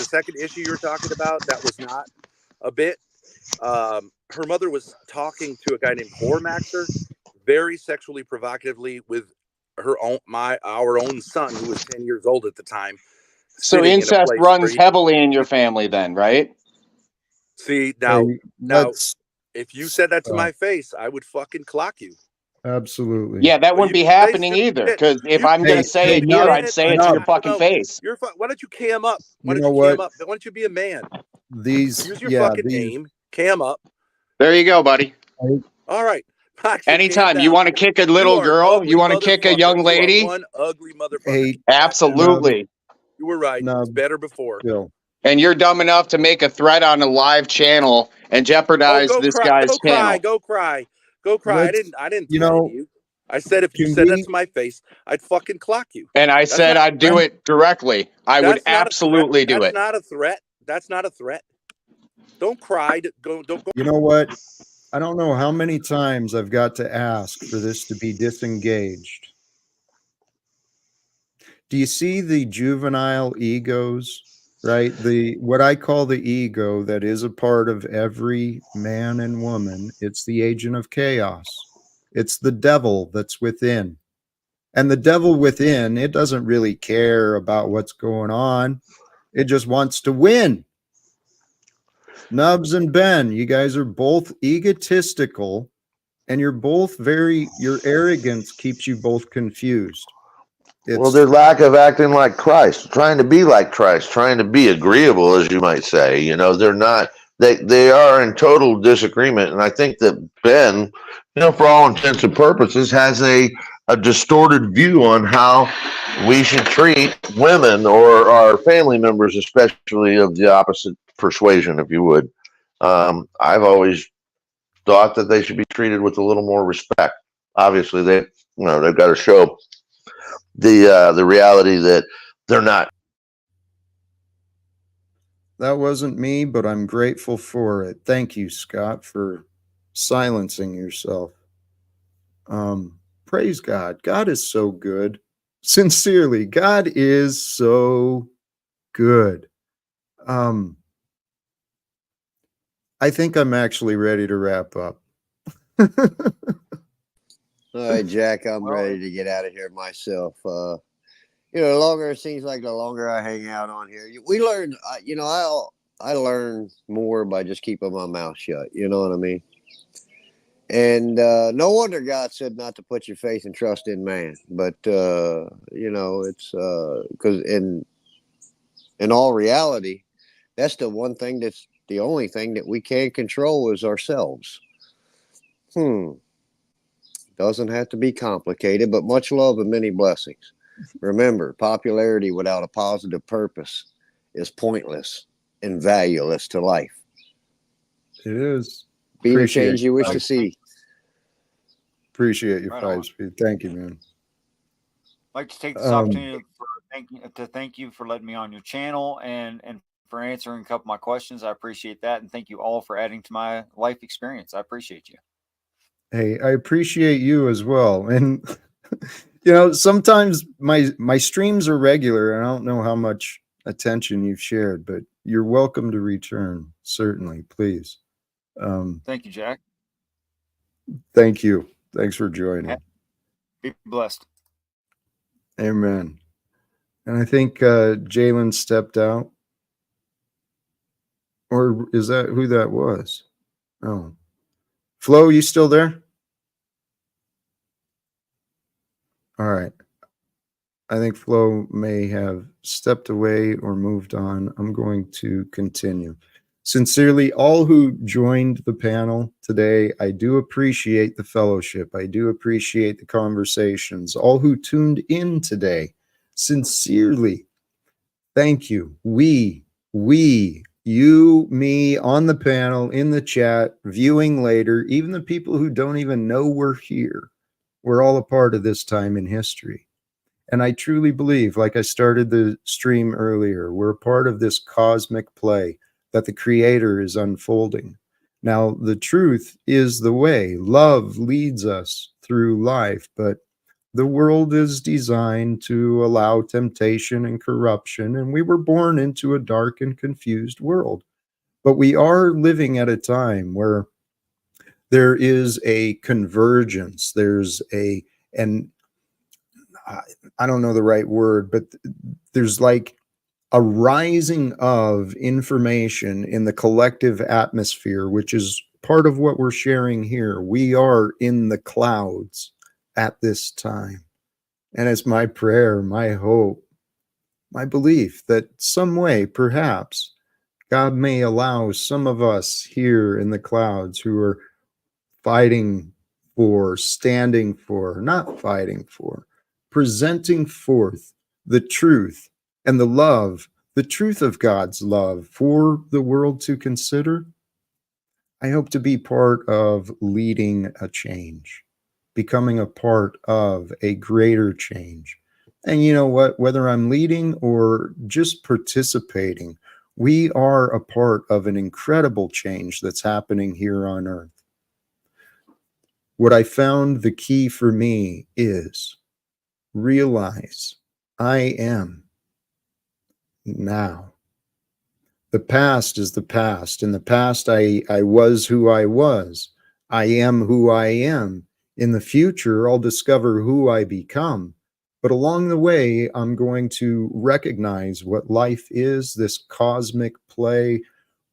second issue you're talking about, that was not a bit. Her mother was talking to a guy named Hormaxer, very sexually provocatively, with our own son, who was 10 years old at the time. So incest runs heavily in your family, then, right? See now, if you said that to my face, I would fucking clock you. Absolutely. Yeah, that wouldn't be happening either. Because if I'm going to say it here, I'd say it to your fucking face. Why don't you cam up? Why You don't know you cam what? up? Why don't you be a man? Use your fucking name. Cam up. There you go, buddy. All right. Anytime you want to kick a little girl, you want to kick a young lady. You are one ugly motherfucker. Hey, absolutely. You were right. It's better before. And you're dumb enough to make a threat on a live channel and jeopardize this guy's channel. Go cry. I didn't threaten you. I said if you said that to my face, I'd fucking clock you. And I said I'd do it directly. I would absolutely do it. That's not a threat. That's not a threat. Don't cry. Don't go. You know what? I don't know how many times I've got to ask for this to be disengaged. Do you see the juvenile egos, right? What I call the ego that is a part of every man and woman. It's the agent of chaos. It's the devil that's within. And the devil within, it doesn't really care about what's going on. It just wants to win. Nubs and Ben, you guys are both egotistical, and you're both your arrogance keeps you both confused. Well, their lack of acting like Christ, trying to be like Christ, trying to be agreeable, as you might say. They're not. They are in total disagreement, and I think that Ben, for all intents and purposes, has a distorted view on how we should treat women or our family members, especially of the opposite persuasion, if you would. I've always thought that they should be treated with a little more respect. Obviously, they've got to show the reality that they're not. That wasn't me, but I'm grateful for it. Thank you, Scott, for silencing yourself. Praise God. God is so good. Sincerely, God is so good. I think I'm actually ready to wrap up. All right, Jack, I'm ready to get out of here myself. The longer it seems like, the longer I hang out on here. We learn, I learn more by just keeping my mouth shut. You know what I mean? And no wonder God said not to put your faith and trust in man. But, it's because in all reality, that's the one thing that's the only thing that we can control is ourselves. Doesn't have to be complicated, but much love and many blessings. Remember, popularity without a positive purpose is pointless and valueless to life. It is. Be the change you wish to see. Appreciate your 5-speed. Thank you, man. I'd like to take this opportunity to thank you for letting me on your channel and for answering a couple of my questions. I appreciate that. And thank you all for adding to my life experience. I appreciate you. Hey, I appreciate you as well. And, sometimes my streams are regular. And I don't know how much attention you've shared, but you're welcome to return. Certainly, please. Thank you, Jack. Thank you. Thanks for joining. Be blessed. Amen. And I think Jalen stepped out. Or is that who that was? Oh. Flo, you still there? All right. I think Flo may have stepped away or moved on. I'm going to continue. Sincerely, all who joined the panel today, I do appreciate the fellowship. I do appreciate the conversations. All who tuned in today, sincerely, thank you. We, you, me, on the panel, in the chat, viewing later, even the people who don't even know we're here, we're all a part of this time in history. And I truly believe, like I started the stream earlier, we're a part of this cosmic play that the Creator is unfolding. Now, the truth is the way. Love leads us through life, but the world is designed to allow temptation and corruption, and we were born into a dark and confused world. But we are living at a time where there is a convergence. There's I don't know the right word, but there's like a rising of information in the collective atmosphere, which is part of what we're sharing here. We are in the clouds at this time. And it's my prayer, my hope, my belief that some way, perhaps, God may allow some of us here in the clouds who are fighting for, standing for, not fighting for, presenting forth the truth and the truth of God's love for the world to consider. I hope to be part of leading a change, becoming a part of a greater change. And you know what? Whether I'm leading or just participating, we are a part of an incredible change that's happening here on Earth. What I found the key for me is realize I am now. The past is the past. In the past, I was who I was. I am who I am. In the future, I'll discover who I become. But along the way, I'm going to recognize what life is, this cosmic play.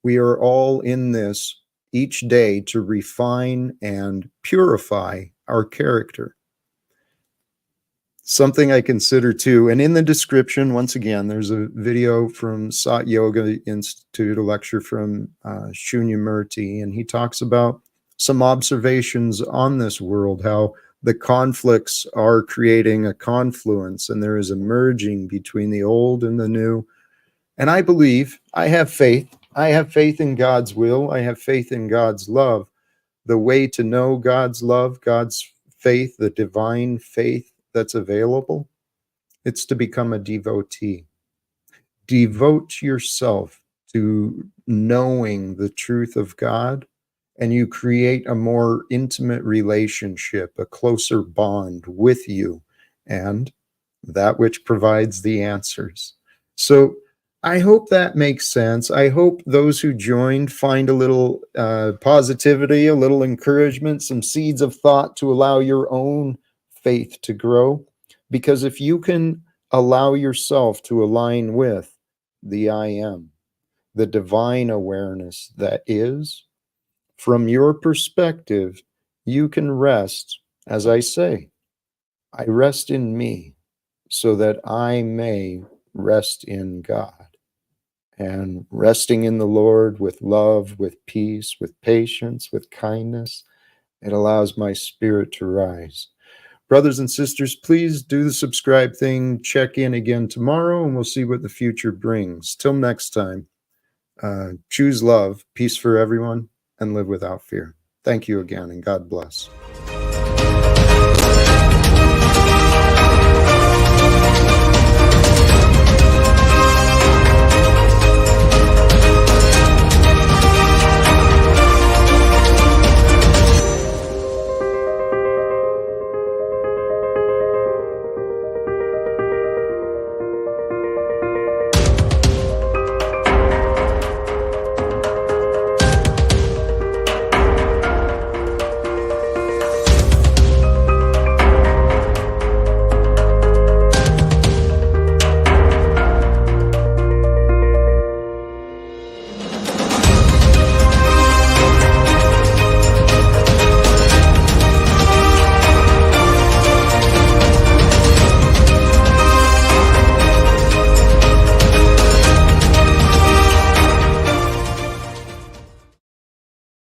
We are all in this each day to refine and purify our character. Something I consider too, and in the description, once again, there's a video from Sat Yoga Institute, a lecture from Shunya Murti, and he talks about some observations on this world, how the conflicts are creating a confluence, and there is a merging between the old and the new. And I believe, I have faith in God's will, I have faith in God's love. The way to know God's love, God's faith, the divine faith that's available It's to become a devotee. Devote yourself to knowing the truth of God, and you create a more intimate relationship, a closer bond with you, and that which provides the answers. So I hope that makes sense. I hope those who joined find a little positivity, a little encouragement, some seeds of thought to allow your own faith to grow. Because if you can allow yourself to align with the I am, the divine awareness that is, from your perspective, you can rest, as I say, I rest in me so that I may rest in God. And resting in the Lord with love, with peace, with patience, with kindness, it allows my spirit to rise. Brothers and sisters, please do the subscribe thing. Check in again tomorrow, and we'll see what the future brings. Till next time, choose love, peace for everyone, and live without fear. Thank you again, and God bless.